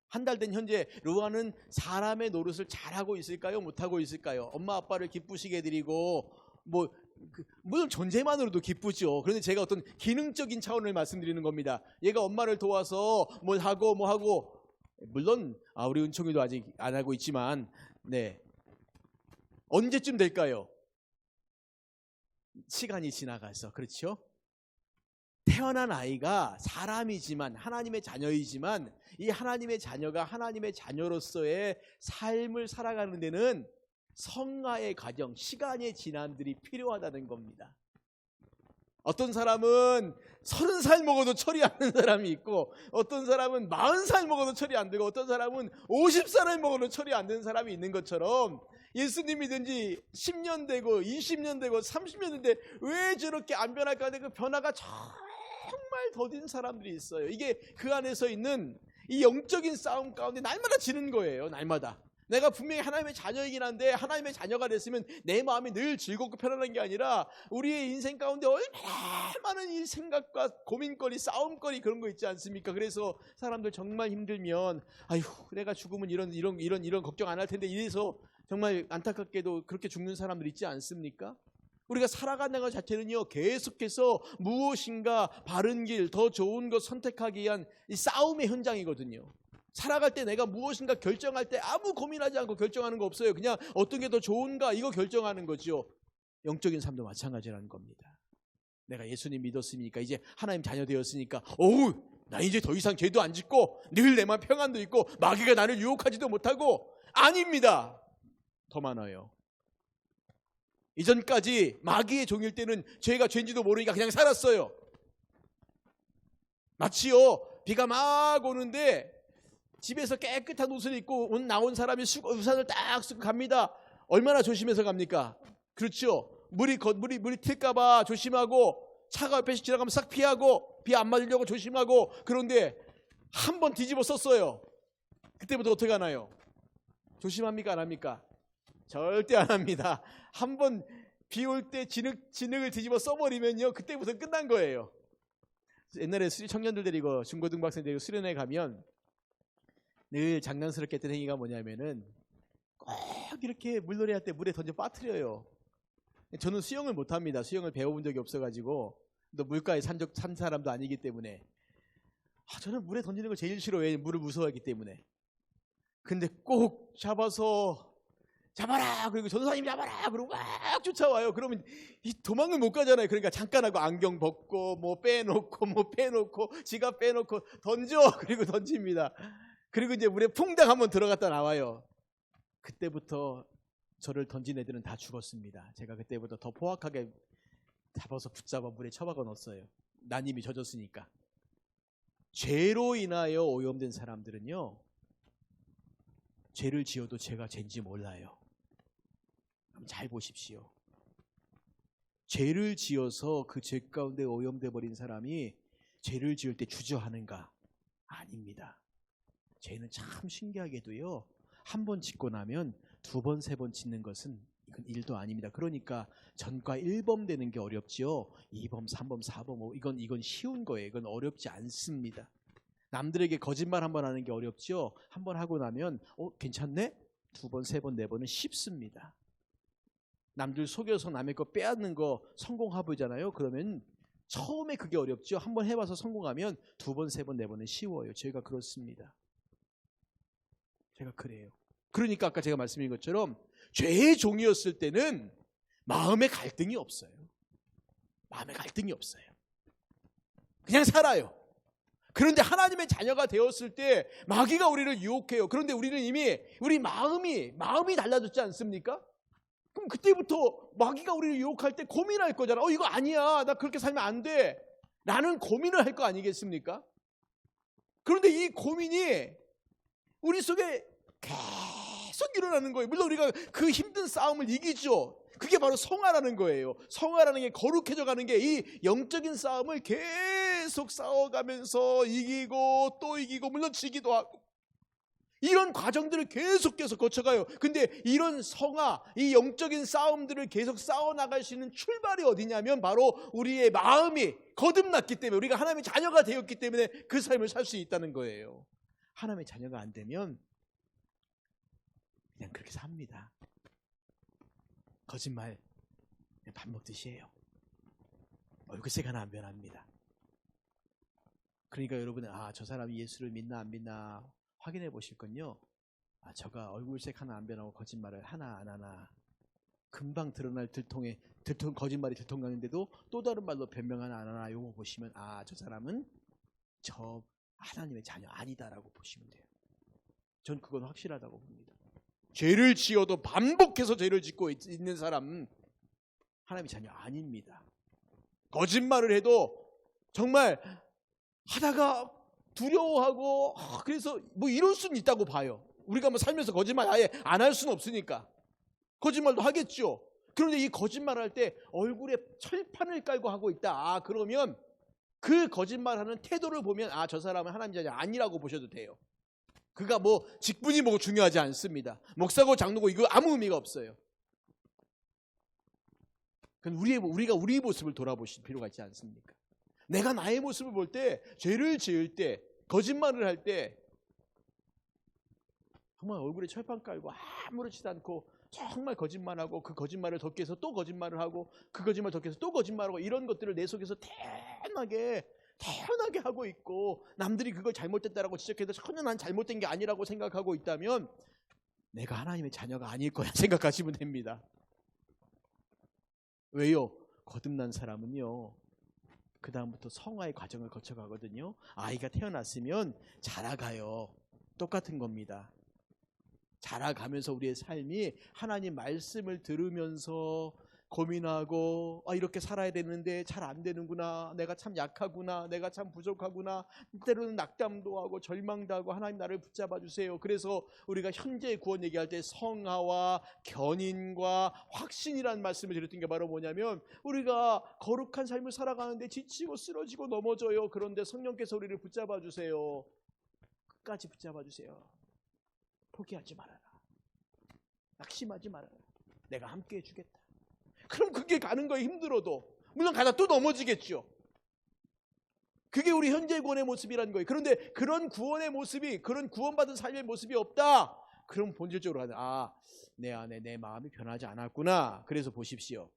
한 달 된 현재 루아는 사람의 노릇을 잘하고 있을까요? 못하고 있을까요? 엄마 아빠를 기쁘시게 해드리고 물론 존재만으로도 기쁘죠. 그런데 제가 어떤 기능적인 차원을 말씀드리는 겁니다. 얘가 엄마를 도와서 뭐 하고 물론 우리 은총이도 아직 안 하고 있지만 언제쯤 될까요? 시간이 지나가서. 그렇죠? 태어난 아이가 사람이지만 하나님의 자녀이지만 이 하나님의 자녀가 하나님의 자녀로서의 삶을 살아가는 데는 성화의 과정, 시간의 지남들이 필요하다는 겁니다. 어떤 사람은 30살 먹어도 철이 안 드는 사람이 있고, 어떤 사람은 40살 먹어도 철이 안 되고, 어떤 사람은 50살을 먹어도 철이 안 되는 사람이 있는 것처럼, 예수님 믿은지 10년 되고 20년 되고 30년 됐는데 왜 저렇게 안 변할까 하는 그 변화가 정말 더딘 사람들이 있어요. 이게 그 안에서 있는 이 영적인 싸움 가운데 날마다 지는 거예요. 날마다. 내가 분명히 하나님의 자녀이긴 한데 하나님의 자녀가 됐으면 내 마음이 늘 즐겁고 편안한 게 아니라 우리의 인생 가운데 얼마나 많은 이 생각과 고민거리, 싸움거리 그런 거 있지 않습니까? 그래서 사람들 정말 힘들면 내가 죽으면 이런 걱정 안 할 텐데 이래서 정말 안타깝게도 그렇게 죽는 사람들 있지 않습니까? 우리가 살아가는 것 자체는요, 계속해서 무엇인가 바른 길, 더 좋은 것 선택하기 위한 이 싸움의 현장이거든요. 살아갈 때 내가 무엇인가 결정할 때 아무 고민하지 않고 결정하는 거 없어요. 그냥 어떤 게 더 좋은가 이거 결정하는 거죠. 영적인 삶도 마찬가지라는 겁니다. 내가 예수님 믿었으니까 이제 하나님 자녀 되었으니까 나 이제 더 이상 죄도 안 짓고 늘 내만 평안도 있고 마귀가 나를 유혹하지도 못하고, 아닙니다. 더 많아요. 이전까지 마귀의 종일 때는 죄가 죄인지도 모르니까 그냥 살았어요. 마치요 비가 막 오는데 집에서 깨끗한 옷을 입고 나온 사람이 우산을 딱 쓰고 갑니다. 얼마나 조심해서 갑니까? 그렇죠. 물이 튈까봐 조심하고, 차가 옆에서 지나가면 싹 피하고, 비 안 맞으려고 조심하고. 그런데 한 번 뒤집어 썼어요. 그때부터 어떻게 하나요? 조심합니까? 안 합니까? 절대 안 합니다. 한 번 비 올 때 진흙을 뒤집어 써버리면요, 그때부터 끝난 거예요. 옛날에 청년들 데리고 중고등부 학생 데리고 수련회 가면 늘 장난스럽게 했던 행위가 뭐냐면은 꼭 이렇게 물놀이 할 때 물에 던져 빠뜨려요. 저는 수영을 못합니다. 수영을 배워본 적이 없어가지고, 또 물가에 산 사람도 아니기 때문에. 저는 물에 던지는 걸 제일 싫어해요. 물을 무서워하기 때문에. 근데 꼭 잡아라! 그리고 전도사님 잡아라! 그러고 막 쫓아와요. 그러면 이 도망을 못 가잖아요. 그러니까 잠깐 하고 안경 벗고, 뭐 빼놓고, 지갑 빼놓고, 던져! 그리고 던집니다. 그리고 이제 물에 퐁당 한번 들어갔다 나와요. 그때부터 저를 던진 애들은 다 죽었습니다. 제가 그때부터 더 포악하게 잡아서 붙잡아 물에 처박아 넣었어요. 난 이미 젖었으니까. 죄로 인하여 오염된 사람들은요, 죄를 지어도 죄가 죄인지 몰라요. 잘 보십시오. 죄를 지어서 그 죄 가운데 오염돼 버린 사람이 죄를 지을 때 주저하는가? 아닙니다. 죄는 참 신기하게도요, 한 번 짓고 나면 두 번, 세 번 짓는 것은 이건 일도 아닙니다. 그러니까 전과 1범 되는 게 어렵지요. 2범, 3범, 4범, 이건 쉬운 거예요. 이건 어렵지 않습니다. 남들에게 거짓말 한 번 하는 게 어렵지요. 한 번 하고 나면 괜찮네? 두 번, 세 번, 네 번은 쉽습니다. 남들 속여서 남의 거 빼앗는 거 성공하부잖아요. 그러면 처음에 그게 어렵죠. 한 번 해봐서 성공하면 두 번, 세 번, 네 번은 쉬워요. 제가 그렇습니다. 제가 그래요. 그러니까 아까 제가 말씀드린 것처럼 죄의 종이었을 때는 마음의 갈등이 없어요. 마음의 갈등이 없어요. 그냥 살아요. 그런데 하나님의 자녀가 되었을 때 마귀가 우리를 유혹해요. 그런데 우리는 이미 우리 마음이 달라졌지 않습니까? 그럼 그때부터 마귀가 우리를 유혹할 때 고민할 거잖아. 이거 아니야. 나 그렇게 살면 안 돼. 라는 고민을 할 거 아니겠습니까? 그런데 이 고민이 우리 속에 계속 일어나는 거예요. 물론 우리가 그 힘든 싸움을 이기죠. 그게 바로 성화라는 거예요. 성화라는 게 거룩해져 가는 게 이 영적인 싸움을 계속 싸워가면서 이기고 또 이기고, 물론 지기도 하고, 이런 과정들을 계속해서 거쳐가요. 근데 이런 성화, 이 영적인 싸움들을 계속 싸워나갈 수 있는 출발이 어디냐면 바로 우리의 마음이 거듭났기 때문에, 우리가 하나님의 자녀가 되었기 때문에 그 삶을 살 수 있다는 거예요. 하나님의 자녀가 안 되면 그냥 그렇게 삽니다. 거짓말 밥 먹듯이 해요. 얼굴색 하나 안 변합니다. 그러니까 여러분은 저 사람이 예수를 믿나 안 믿나 확인해 보실 건요, 저가 얼굴색 하나 안 변하고 거짓말을 하나 안 하나, 금방 드러날 거짓말이 들통나는데도 또 다른 말로 변명 하나 안 하나, 요거 보시면 저 사람은 저 하나님의 자녀 아니다라고 보시면 돼요. 전 그건 확실하다고 봅니다. 죄를 지어도 반복해서 죄를 짓고 있는 사람은 하나님의 자녀 아닙니다. 거짓말을 해도 정말 하다가 두려워하고 그래서 뭐 이럴 수는 있다고 봐요. 우리가 뭐 살면서 거짓말 아예 안 할 수는 없으니까 거짓말도 하겠죠. 그런데 이 거짓말 할 때 얼굴에 철판을 깔고 하고 있다. 그러면 그 거짓말하는 태도를 보면 저 사람은 하나님 자녀 아니라고 보셔도 돼요. 그가 뭐 직분이 뭐고 중요하지 않습니다. 목사고 장로고 이거 아무 의미가 없어요. 우리가 우리의 모습을 돌아보실 필요가 있지 않습니까? 내가 나의 모습을 볼 때, 죄를 지을 때, 거짓말을 할 때 정말 얼굴에 철판 깔고 아무렇지도 않고 정말 거짓말하고, 그 거짓말을 덮기 위해서 또 거짓말을 하고, 그 거짓말 덮기 위해서 또 거짓말하고, 이런 것들을 내 속에서 태연하게 하고 있고, 남들이 그걸 잘못됐다라고 지적해도 전혀 난 잘못된 게 아니라고 생각하고 있다면 내가 하나님의 자녀가 아닐 거야 생각하시면 됩니다. 왜요? 거듭난 사람은요, 그 다음부터 성화의 과정을 거쳐가거든요. 아이가 태어났으면 자라가요. 똑같은 겁니다. 자라가면서 우리의 삶이 하나님 말씀을 들으면서 고민하고 이렇게 살아야 되는데 잘 안 되는구나, 내가 참 약하구나, 내가 참 부족하구나, 때로는 낙담도 하고 절망도 하고 하나님 나를 붙잡아 주세요. 그래서 우리가 현재의 구원 얘기할 때 성화와 견인과 확신이라는 말씀을 드렸던 게 바로 뭐냐면 우리가 거룩한 삶을 살아가는데 지치고 쓰러지고 넘어져요. 그런데 성령께서 우리를 붙잡아 주세요. 끝까지 붙잡아 주세요. 포기하지 말아라. 낙심하지 말아라. 내가 함께 해주겠다. 그럼 그게 가는 거에 힘들어도 물론 가다 또 넘어지겠죠. 그게 우리 현재 구원의 모습이라는 거예요. 그런데 그런 구원의 모습이, 그런 구원받은 삶의 모습이 없다. 그럼 본질적으로 하는 내 안에 내 마음이 변하지 않았구나. 그래서 보십시오.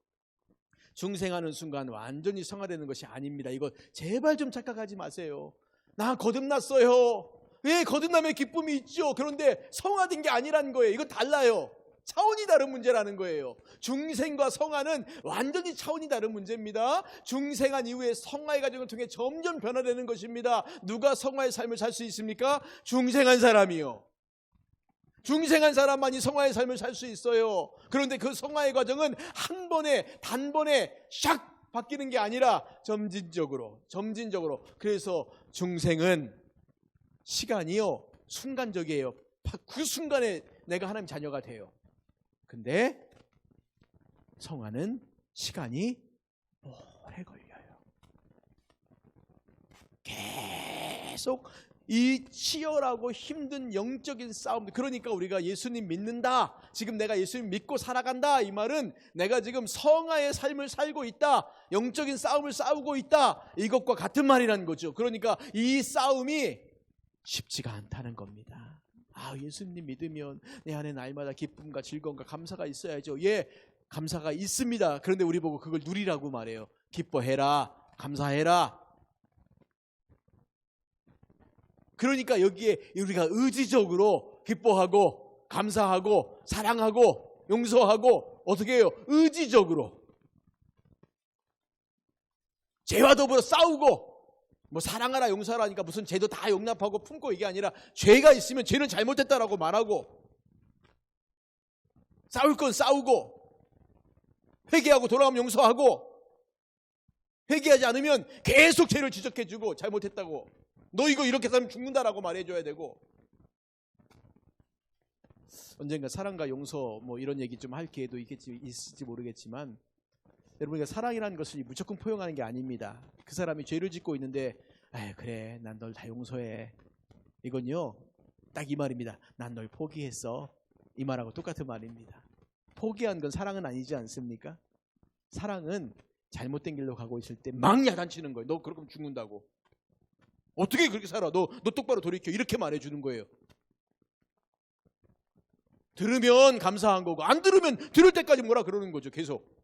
중생하는 순간 완전히 성화되는 것이 아닙니다. 이거 제발 좀 착각하지 마세요. 나 거듭났어요. 왜 거듭나면 기쁨이 있죠. 그런데 성화된 게 아니라는 거예요. 이거 달라요. 차원이 다른 문제라는 거예요. 중생과 성화는 완전히 차원이 다른 문제입니다. 중생한 이후에 성화의 과정을 통해 점점 변화되는 것입니다. 누가 성화의 삶을 살 수 있습니까? 중생한 사람이요. 중생한 사람만이 성화의 삶을 살 수 있어요. 그런데 그 성화의 과정은 한 번에 단번에 샥 바뀌는 게 아니라 점진적으로. 그래서 중생은 시간이요 순간적이에요. 그 순간에 내가 하나님 자녀가 돼요. 근데 성화는 시간이 오래 걸려요. 계속 이 치열하고 힘든 영적인 싸움. 그러니까 우리가 예수님 믿는다, 지금 내가 예수님 믿고 살아간다, 이 말은 내가 지금 성화의 삶을 살고 있다, 영적인 싸움을 싸우고 있다, 이것과 같은 말이라는 거죠. 그러니까 이 싸움이 쉽지가 않다는 겁니다. 예수님 믿으면 내 안에 날마다 기쁨과 즐거움과 감사가 있어야죠. 예, 감사가 있습니다. 그런데 우리 보고 그걸 누리라고 말해요. 기뻐해라, 감사해라. 그러니까 여기에 우리가 의지적으로 기뻐하고 감사하고 사랑하고 용서하고 어떻게 해요? 의지적으로 죄와 더불어 싸우고, 뭐 사랑하라 용서하라 하니까 무슨 죄도 다 용납하고 품고 이게 아니라 죄가 있으면 죄는 잘못했다라고 말하고, 싸울 건 싸우고, 회개하고 돌아가면 용서하고, 회개하지 않으면 계속 죄를 지적해주고 잘못했다고, 너 이거 이렇게 살면 죽는다라고 말해줘야 되고. 언젠가 사랑과 용서 뭐 이런 얘기 좀 할 기회도 있을지 모르겠지만, 여러분, 사랑이라는 것을 무조건 포용하는 게 아닙니다. 그 사람이 죄를 짓고 있는데 그래, 난 널 다 용서해, 이건요 딱 이 말입니다. 난 널 포기했어, 이 말하고 똑같은 말입니다. 포기한 건 사랑은 아니지 않습니까? 사랑은 잘못된 길로 가고 있을 때 막 야단치는 거예요. 너 그러면 죽는다고, 어떻게 그렇게 살아, 너 똑바로 돌이켜, 이렇게 말해주는 거예요. 들으면 감사한 거고, 안 들으면 들을 때까지 뭐라 그러는 거죠. 계속.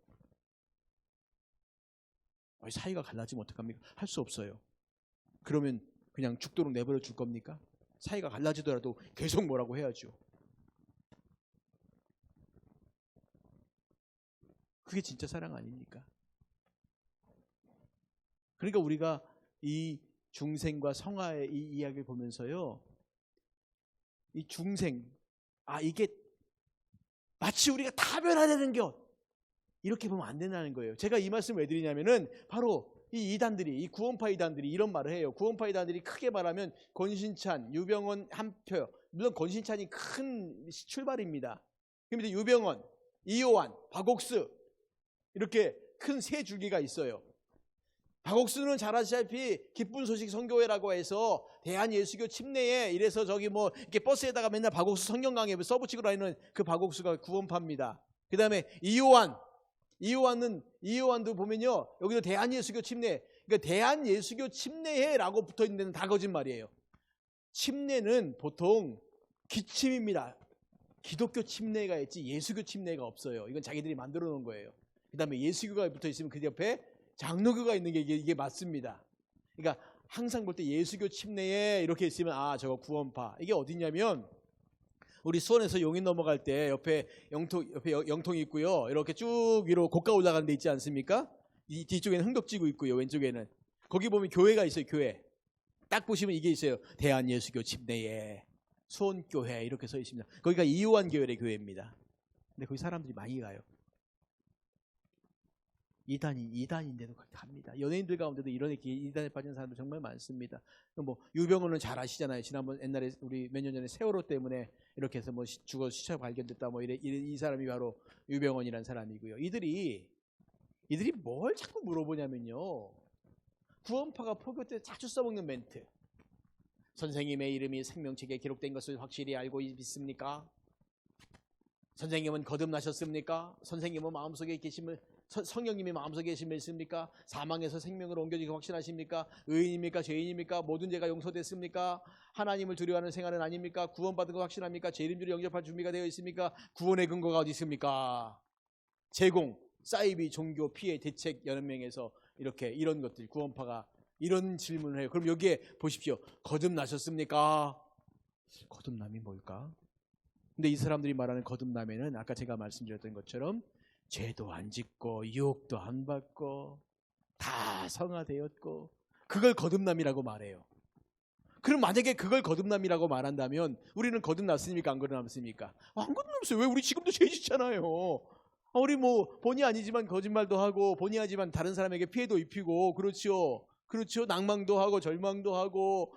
사이가 갈라지면 어떡합니까? 할 수 없어요. 그러면 그냥 죽도록 내버려 줄 겁니까? 사이가 갈라지더라도 계속 뭐라고 해야죠. 그게 진짜 사랑 아닙니까? 그러니까 우리가 이 중생과 성화의 이 이야기를 보면서요, 이 중생, 이게 마치 우리가 다 변화되는 것, 이렇게 보면 안 된다는 거예요. 제가 이 말씀을 왜 드리냐면은 바로 이 이단들이, 이 구원파 이단들이 이런 말을 해요. 구원파 이단들이 크게 말하면 권신찬, 유병원, 한표. 물론 권신찬이 큰 출발입니다. 그런데 유병원, 이요한, 박옥수, 이렇게 큰 세 줄기가 있어요. 박옥수는 잘 아시다시피 기쁜 소식 선교회라고 해서 대한예수교 침례에 이래서 저기 뭐 이렇게 버스에다가 맨날 박옥수 성경 강의 써붙이고 다니는 그 박옥수가 구원파입니다. 그 다음에 이요한도 보면요, 여기도 대한예수교 침례, 그러니까 대한예수교 침례회라고 붙어 있는 데는 다 거짓말이에요. 침례는 보통 기침입니다. 기독교 침례가 있지 예수교 침례가 없어요. 이건 자기들이 만들어 놓은 거예요. 그 다음에 예수교가 붙어 있으면 그 옆에 장로교가 있는 게 이게 맞습니다. 그러니까 항상 볼 때 예수교 침례에 이렇게 있으면 저거 구원파. 이게 어디냐면 우리 수원에서 용인 넘어갈 때 옆에 영통이 있고요. 이렇게 쭉 위로 고가 올라가는 데 있지 않습니까? 이 뒤쪽에는 흥덕지구 있고요. 왼쪽에는. 거기 보면 교회가 있어요. 교회. 딱 보시면 이게 있어요. 대한예수교 침례회, 수원교회 이렇게 써 있습니다. 거기가 이요한 교회의 교회입니다. 근데 거기 사람들이 많이 가요. 이단인데도 갑니다. 연예인들 가운데도 이런 이단에 빠진 사람들 정말 많습니다. 뭐 유병헌은 잘 아시잖아요. 지난번 옛날에 우리 몇 년 전에 세월호 때문에 이렇게 해서 뭐 죽어 시체 발견됐다 뭐 이 사람이 바로 유병헌이라는 사람이고요. 이들이 뭘 자꾸 물어보냐면요. 구원파가 포교 때 자주 써먹는 멘트. 선생님의 이름이 생명책에 기록된 것을 확실히 알고 있습니까? 선생님은 거듭나셨습니까? 선생님은 마음속에 계심을 성령님이 마음속에 계심을 믿습니까? 사망에서 생명으로 옮겨지기 확신하십니까? 의인입니까? 죄인입니까? 모든 죄가 용서됐습니까? 하나님을 두려워하는 생활은 아닙니까? 구원받은 거 확신합니까? 재림주를 영접할 준비가 되어 있습니까? 구원의 근거가 어디 있습니까? 제공, 사이비, 종교, 피해, 대책 연맹에서 이런 것들 구원파가 이런 질문을 해요. 그럼 여기에 보십시오. 거듭나셨습니까? 거듭남이 뭘까? 근데 이 사람들이 말하는 거듭남에는 아까 제가 말씀드렸던 것처럼 죄도 안 짓고 유혹도 안 받고 다 성화되었고 그걸 거듭남이라고 말해요. 그럼 만약에 그걸 거듭남이라고 말한다면 우리는 거듭났습니까? 안 거듭났습니까? 안 거듭났어요. 왜? 우리 지금도 죄 짓잖아요. 우리 뭐 본의 아니지만 거짓말도 하고 본의 아니지만 다른 사람에게 피해도 입히고 그렇죠. 낭망도 하고 절망도 하고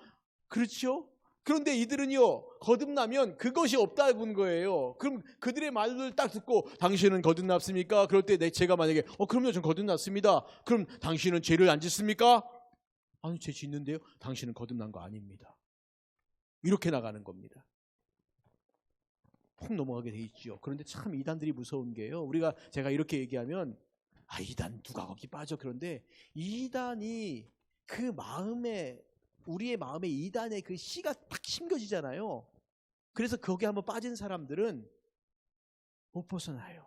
그렇죠. 그런데 이들은요 거듭나면 그것이 없다는 거예요. 그럼 그들의 말을 딱 듣고 당신은 거듭났습니까? 그럴 때 제가 만약에 그럼요 전 거듭났습니다. 그럼 당신은 죄를 안 짓습니까? 아니 죄 짓는데요. 당신은 거듭난 거 아닙니다. 이렇게 나가는 겁니다. 폭 넘어가게 돼 있죠. 그런데 참 이단들이 무서운 게요. 제가 이렇게 얘기하면 이단 누가 거기 빠져. 그런데 이단이 그 마음에 우리의 마음에 이단의 그 씨가 딱 심겨지잖아요. 그래서 거기 한번 빠진 사람들은 못 벗어나요.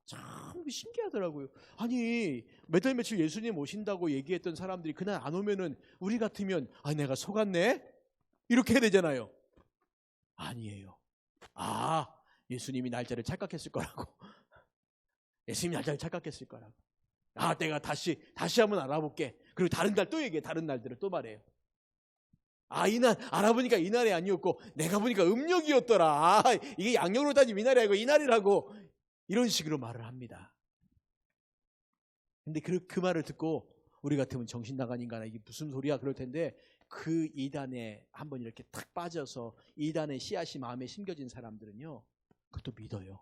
참 신기하더라고요. 아니 몇 달 며칠 예수님 오신다고 얘기했던 사람들이 그날 안 오면은 우리 같으면 내가 속았네? 이렇게 해야 되잖아요. 아니에요. 예수님이 날짜를 착각했을 거라고. 예수님이 날짜를 착각했을 거라고. 내가 다시 한번 알아볼게. 그리고 다른 날 또 얘기해. 다른 날들을 또 말해요. 이날 알아보니까 이날이 아니었고 내가 보니까 음력이었더라. 이게 양력으로 따지면 이날이 아니고 이날이라고. 이런 식으로 말을 합니다. 근데 그 말을 듣고 우리 같으면 정신 나간 인간아 이게 무슨 소리야 그럴 텐데 그 이단에 한번 이렇게 탁 빠져서 이단의 씨앗이 마음에 심겨진 사람들은요 그것도 믿어요.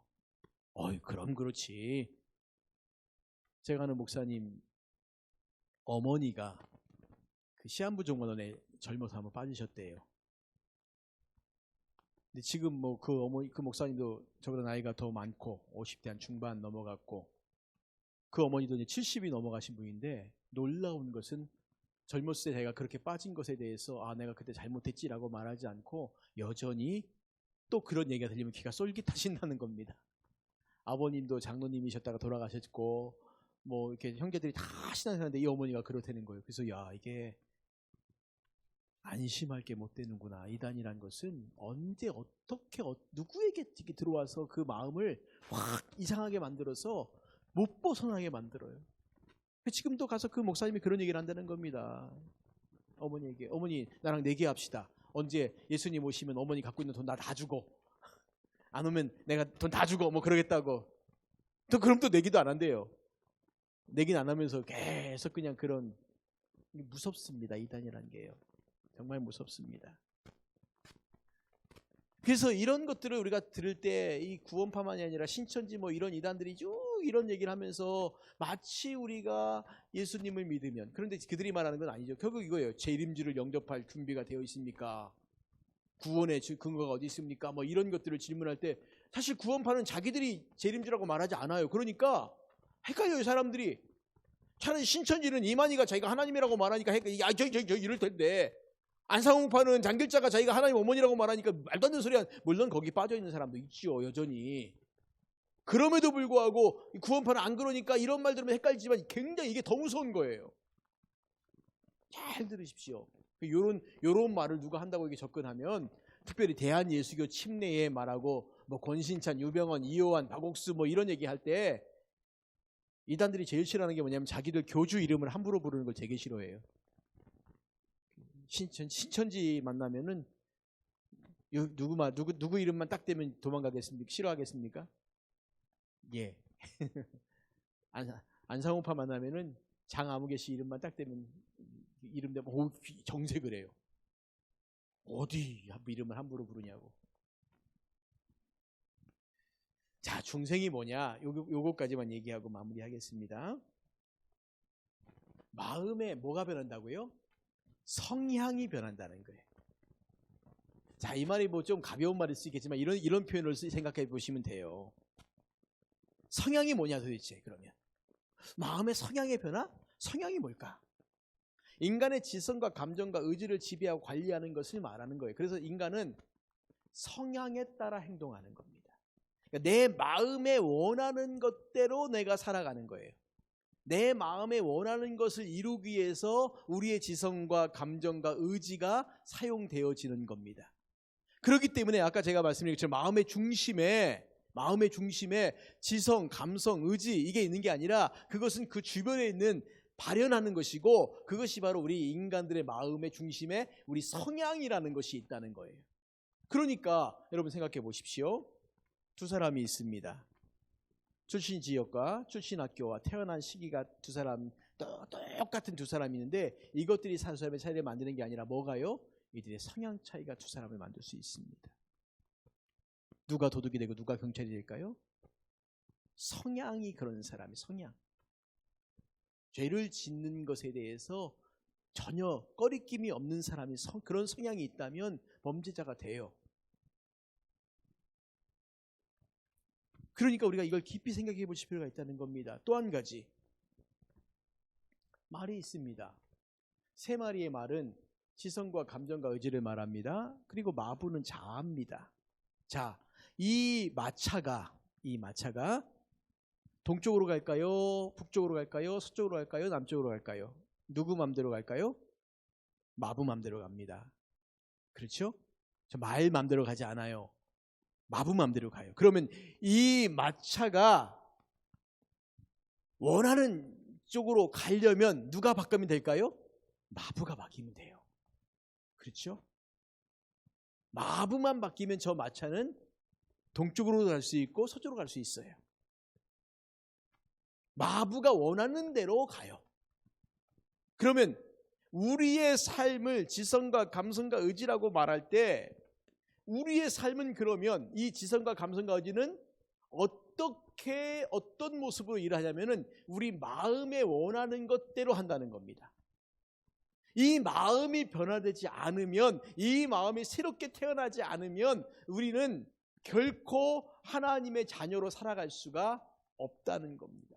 그럼 그렇지. 제가 아는 목사님 어머니가 그 시한부 종원원에 젊어서 한번 빠지셨대요. 근데 지금 뭐 그 목사님도 저보다 나이가 더 많고 50대 한 중반 넘어갔고 그 어머니도 이제 70이 넘어가신 분인데 놀라운 것은 젊었을 때 제가 그렇게 빠진 것에 대해서 내가 그때 잘못했지라고 말하지 않고 여전히 또 그런 얘기가 들리면 귀가 쏠깃하신다는 겁니다. 아버님도 장로님이셨다가 돌아가셨고 뭐 이렇게 형제들이 다 신앙생활하는데 이 어머니가 그렇다는 거예요. 그래서 이게 안심할 게 못 되는구나. 이단이란 것은 언제 어떻게 누구에게 들어와서 그 마음을 확 이상하게 만들어서 못 벗어나게 만들어요. 지금도 가서 그 목사님이 그런 얘기를 한다는 겁니다. 어머니에게 어머니 나랑 내기합시다. 언제 예수님 오시면 어머니 갖고 있는 돈 나 다 주고 안 오면 내가 돈 다 주고 뭐 그러겠다고. 그럼 또 내기도 안 한대요. 내기는 안 하면서 계속 그냥 그런 무섭습니다. 이단이라는 게요. 정말 무섭습니다. 그래서 이런 것들을 우리가 들을 때 이 구원파만이 아니라 신천지 뭐 이런 이단들이 쭉 이런 얘기를 하면서 마치 우리가 예수님을 믿으면 그런데 그들이 말하는 건 아니죠. 결국 이거예요. 재림주를 영접할 준비가 되어 있습니까? 구원의 근거가 어디 있습니까? 뭐 이런 것들을 질문할 때 사실 구원파는 자기들이 재림주라고 말하지 않아요. 그러니까 헷갈려요 사람들이. 차라리 신천지는 이만희가 자기가 하나님이라고 말하니까 저 이럴 텐데 안상홍파는 장길자가 자기가 하나님 어머니라고 말하니까 말도 안 되는 소리야. 물론 거기 빠져있는 사람도 있죠 여전히. 그럼에도 불구하고 구원파는 안 그러니까 이런 말 들으면 헷갈리지만 굉장히 이게 더 무서운 거예요. 잘 들으십시오. 요런 말을 누가 한다고 이게 접근하면 특별히 대한예수교 침례에 말하고 뭐 권신찬, 유병헌, 이호환, 박옥수 뭐 이런 얘기할 때 이단들이 제일 싫어하는 게 뭐냐면 자기들 교주 이름을 함부로 부르는 걸 되게 싫어해요. 신천지 만나면은 누구 이름만 딱 대면 도망가겠습니까? 싫어하겠습니까? 예. 안상호파 만나면은 장아무개 씨 이름만 딱 대면 이름 대면 정색을 해요. 어디 이름을 함부로 부르냐고. 자, 중생이 뭐냐? 요거까지만 얘기하고 마무리하겠습니다. 마음에 뭐가 변한다고요? 성향이 변한다는 거예요. 자, 이 말이 뭐 좀 가벼운 말일 수 있겠지만 이런 표현을 생각해 보시면 돼요. 성향이 뭐냐 도대체 그러면? 마음의 성향의 변화? 성향이 뭘까? 인간의 지성과 감정과 의지를 지배하고 관리하는 것을 말하는 거예요. 그래서 인간은 성향에 따라 행동하는 겁니다. 그러니까 내 마음에 원하는 것대로 내가 살아가는 거예요. 내 마음에 원하는 것을 이루기 위해서 우리의 지성과 감정과 의지가 사용되어지는 겁니다. 그렇기 때문에 아까 제가 말씀드린 것처럼 마음의 중심에 지성, 감성, 의지 이게 있는 게 아니라 그것은 그 주변에 있는 발현하는 것이고 그것이 바로 우리 인간들의 마음의 중심에 우리 성향이라는 것이 있다는 거예요. 그러니까 여러분 생각해 보십시오. 두 사람이 있습니다. 출신 지역과 출신 학교와 태어난 시기가 두 사람 똑같은 두 사람이 있는데 이것들이 한 사람의 차이를 만드는 게 아니라 뭐가요? 이들의 성향 차이가 두 사람을 만들 수 있습니다. 누가 도둑이 되고 누가 경찰이 될까요? 성향이 그런 사람이 성향. 죄를 짓는 것에 대해서 전혀 꺼리낌이 없는 사람이 그런 성향이 있다면 범죄자가 돼요. 그러니까 우리가 이걸 깊이 생각해 보실 필요가 있다는 겁니다. 또 한 가지 말이 있습니다. 세 마리의 말은 지성과 감정과 의지를 말합니다. 그리고 마부는 자아입니다. 자, 이 마차가 동쪽으로 갈까요? 북쪽으로 갈까요? 서쪽으로 갈까요? 남쪽으로 갈까요? 누구 맘대로 갈까요? 마부 맘대로 갑니다. 그렇죠? 말 맘대로 가지 않아요. 마부 맘대로 가요. 그러면 이 마차가 원하는 쪽으로 가려면 누가 바꾸면 될까요? 마부가 바뀌면 돼요. 그렇죠? 마부만 바뀌면 저 마차는 동쪽으로 갈 수 있고 서쪽으로 갈 수 있어요. 마부가 원하는 대로 가요. 그러면 우리의 삶을 지성과 감성과 의지라고 말할 때 우리의 삶은 그러면 이 지성과 감성과 의지는 어떤 모습으로 일하냐면은 우리 마음에 원하는 것대로 한다는 겁니다. 이 마음이 변화되지 않으면, 이 마음이 새롭게 태어나지 않으면 우리는 결코 하나님의 자녀로 살아갈 수가 없다는 겁니다.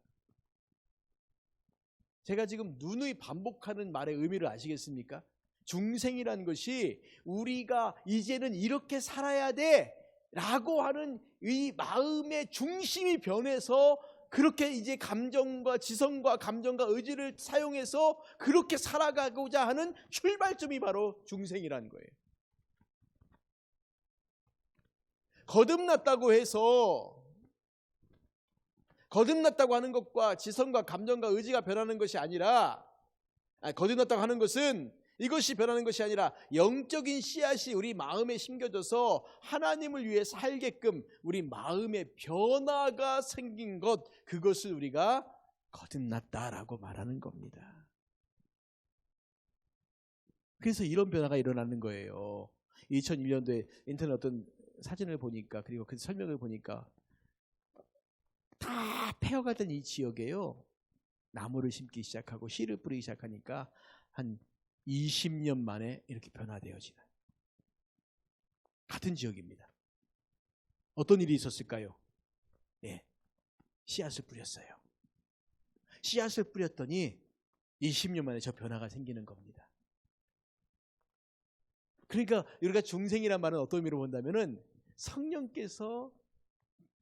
제가 지금 누누이 반복하는 말의 의미를 아시겠습니까? 중생이라는 것이 우리가 이제는 이렇게 살아야 돼 라고 하는 이 마음의 중심이 변해서 그렇게 이제 감정과 지성과 감정과 의지를 사용해서 그렇게 살아가고자 하는 출발점이 바로 중생이라는 거예요. 거듭났다고 해서 거듭났다고 하는 것과 지성과 감정과 의지가 변하는 것이 아니라 거듭났다고 하는 것은 이것이 변하는 것이 아니라 영적인 씨앗이 우리 마음에 심겨져서 하나님을 위해 살게끔 우리 마음의 변화가 생긴 것, 그것을 우리가 거듭났다라고 말하는 겁니다. 그래서 이런 변화가 일어나는 거예요. 2001년도에 인터넷 어떤 사진을 보니까 그리고 그 설명을 보니까 다 폐허가던 이 지역에요. 나무를 심기 시작하고 씨를 뿌리기 시작하니까 한 20년 만에 이렇게 변화되어지는 같은 지역입니다. 어떤 일이 있었을까요? 예, 씨앗을 뿌렸어요. 씨앗을 뿌렸더니 20년 만에 저 변화가 생기는 겁니다. 그러니까 우리가 중생이란 말은 어떤 의미로 본다면은 성령께서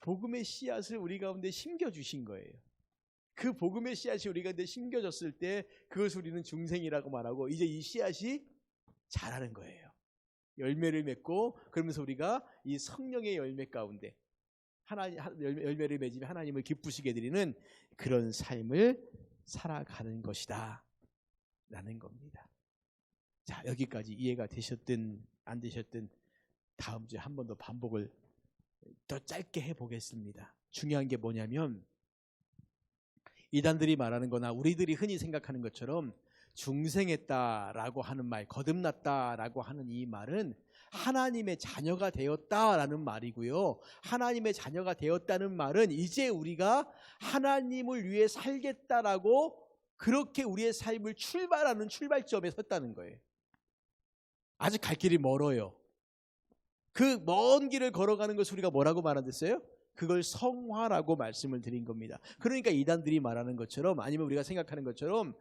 복음의 씨앗을 우리 가운데 심겨주신 거예요. 그 복음의 씨앗이 우리 가운데 심겨졌을 때 그것을 우리는 중생이라고 말하고 이제 이 씨앗이 자라는 거예요. 열매를 맺고 그러면서 우리가 이 성령의 열매 가운데 열매를 맺으며 하나님을 기쁘시게 드리는 그런 삶을 살아가는 것이다 라는 겁니다. 자, 여기까지 이해가 되셨든 안 되셨든 다음 주에 한 번 더 반복을 더 짧게 해보겠습니다. 중요한 게 뭐냐면 이단들이 말하는 거나 우리들이 흔히 생각하는 것처럼 중생했다라고 하는 말, 거듭났다라고 하는 이 말은 하나님의 자녀가 되었다라는 말이고요. 하나님의 자녀가 되었다는 말은 이제 우리가 하나님을 위해 살겠다라고 그렇게 우리의 삶을 출발하는 출발점에 섰다는 거예요. 아직 갈 길이 멀어요. 그 먼 길을 걸어가는 것을 우리가 뭐라고 말한댔어요? 그걸 성화라고 말씀을 드린 겁니다. 그러니까 이단들이 말하는 것처럼 아니면 우리가 생각하는 것처럼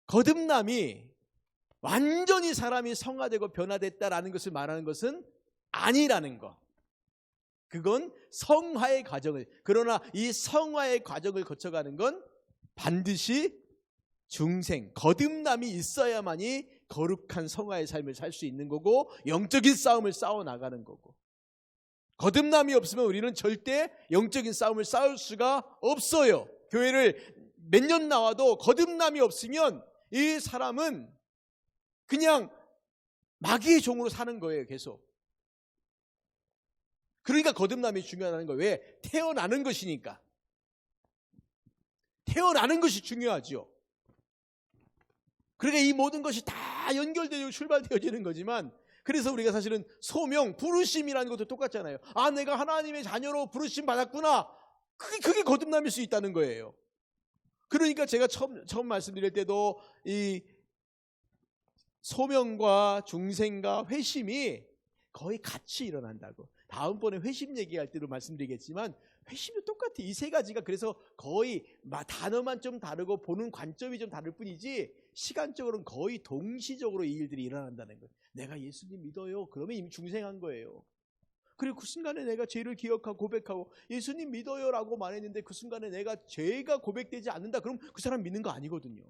거듭남이 완전히 사람이 성화되고 변화됐다라는 것을 말하는 것은 아니라는 거. 그건 성화의 과정을, 그러나 이 성화의 과정을 거쳐가는 건 반드시 중생, 거듭남이 있어야만이 거룩한 성화의 삶을 살 수 있는 거고 영적인 싸움을 싸워나가는 거고, 거듭남이 없으면 우리는 절대 영적인 싸움을 싸울 수가 없어요. 교회를 몇 년 나와도 거듭남이 없으면 이 사람은 그냥 마귀의 종으로 사는 거예요, 계속. 그러니까 거듭남이 중요하다는 거예요. 왜? 태어나는 것이니까. 태어나는 것이 중요하죠. 그러니까 이 모든 것이 다 연결되고 출발되어지는 거지만, 그래서 우리가 사실은 소명, 부르심이라는 것도 똑같잖아요. 아, 내가 하나님의 자녀로 부르심 받았구나. 그게 거듭남일 수 있다는 거예요. 그러니까 제가 처음 말씀드릴 때도 이 소명과 중생과 회심이 거의 같이 일어난다고. 다음번에 회심 얘기할 때도 말씀드리겠지만 회심도 똑같아. 이 세 가지가 그래서 거의 단어만 좀 다르고 보는 관점이 좀 다를 뿐이지 시간적으로는 거의 동시적으로 이 일들이 일어난다는 거예요. 내가 예수님 믿어요. 그러면 이미 중생한 거예요. 그리고 그 순간에 내가 죄를 기억하고 고백하고 예수님 믿어요라고 말했는데 그 순간에 내가 죄가 고백되지 않는다. 그럼 그 사람 믿는 거 아니거든요.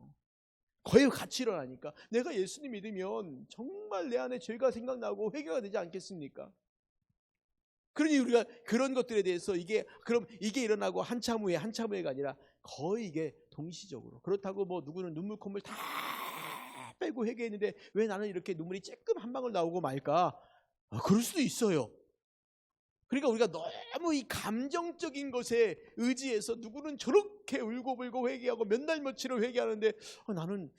거의 같이 일어나니까. 내가 예수님 믿으면 정말 내 안에 죄가 생각나고 회개가 되지 않겠습니까? 그러니 우리가 그런 것들에 대해서 이게 일어나고 한참 후에가 아니라 거의 이게 동시적으로. 그렇다고 뭐 누구는 눈물 콧물 다 빼고 회개했는데 왜 나는 이렇게 눈물이 쬐끔 한 방울 나오고 말까? 그럴 수도 있어요. 그러니까 우리가 너무 이 감정적인 것에 의지해서 누구는 저렇게 울고불고 회개하고 몇 날 며칠을 회개하는데 나는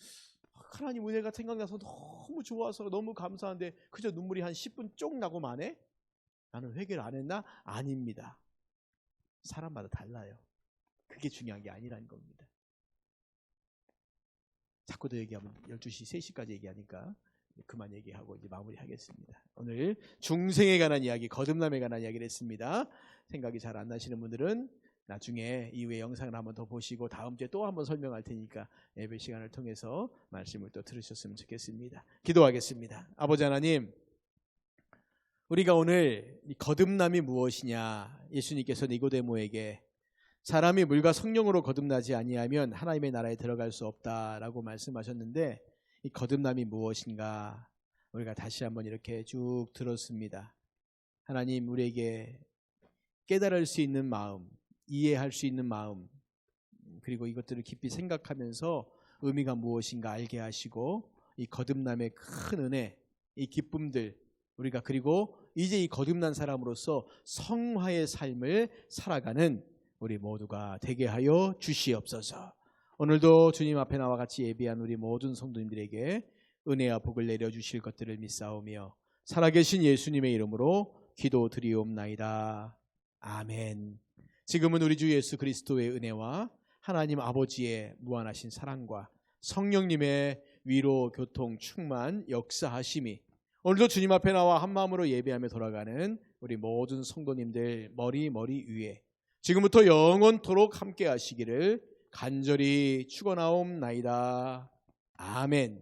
하나님 은혜가 생각나서 너무 좋아서 너무 감사한데 그저 눈물이 한 10분 쪽 나고 마네? 나는 회개를 안 했나? 아닙니다. 사람마다 달라요. 그게 중요한 게 아니라는 겁니다. 자꾸 더 얘기하면 12시, 3시까지 얘기하니까 그만 얘기하고 이제 마무리하겠습니다. 오늘 중생에 관한 이야기, 거듭남에 관한 이야기를 했습니다. 생각이 잘 안 나시는 분들은 나중에 이후에 영상을 한번 더 보시고 다음 주에 또 한번 설명할 테니까 예배 시간을 통해서 말씀을 또 들으셨으면 좋겠습니다. 기도하겠습니다. 아버지 하나님, 우리가 오늘 이 거듭남이 무엇이냐, 예수님께서 니고데모에게 사람이 물과 성령으로 거듭나지 아니하면 하나님의 나라에 들어갈 수 없다라고 말씀하셨는데 이 거듭남이 무엇인가 우리가 다시 한번 이렇게 쭉 들었습니다. 하나님, 우리에게 깨달을 수 있는 마음, 이해할 수 있는 마음, 그리고 이것들을 깊이 생각하면서 의미가 무엇인가 알게 하시고 이 거듭남의 큰 은혜, 이 기쁨들 우리가 그리고 이제 이 거듭난 사람으로서 성화의 삶을 살아가는 우리 모두가 되게 하여 주시옵소서. 오늘도 주님 앞에 나와 같이 예비한 우리 모든 성도님들에게 은혜와 복을 내려주실 것들을 믿사오며 살아계신 예수님의 이름으로 기도드리옵나이다. 아멘. 지금은 우리 주 예수 그리스도의 은혜와 하나님 아버지의 무한하신 사랑과 성령님의 위로, 교통, 충만, 역사하심이 오늘도 주님 앞에 나와 한마음으로 예배하며 돌아가는 우리 모든 성도님들 머리 위에 지금부터 영원토록 함께 하시기를 간절히 축원하옵나이다. 아멘.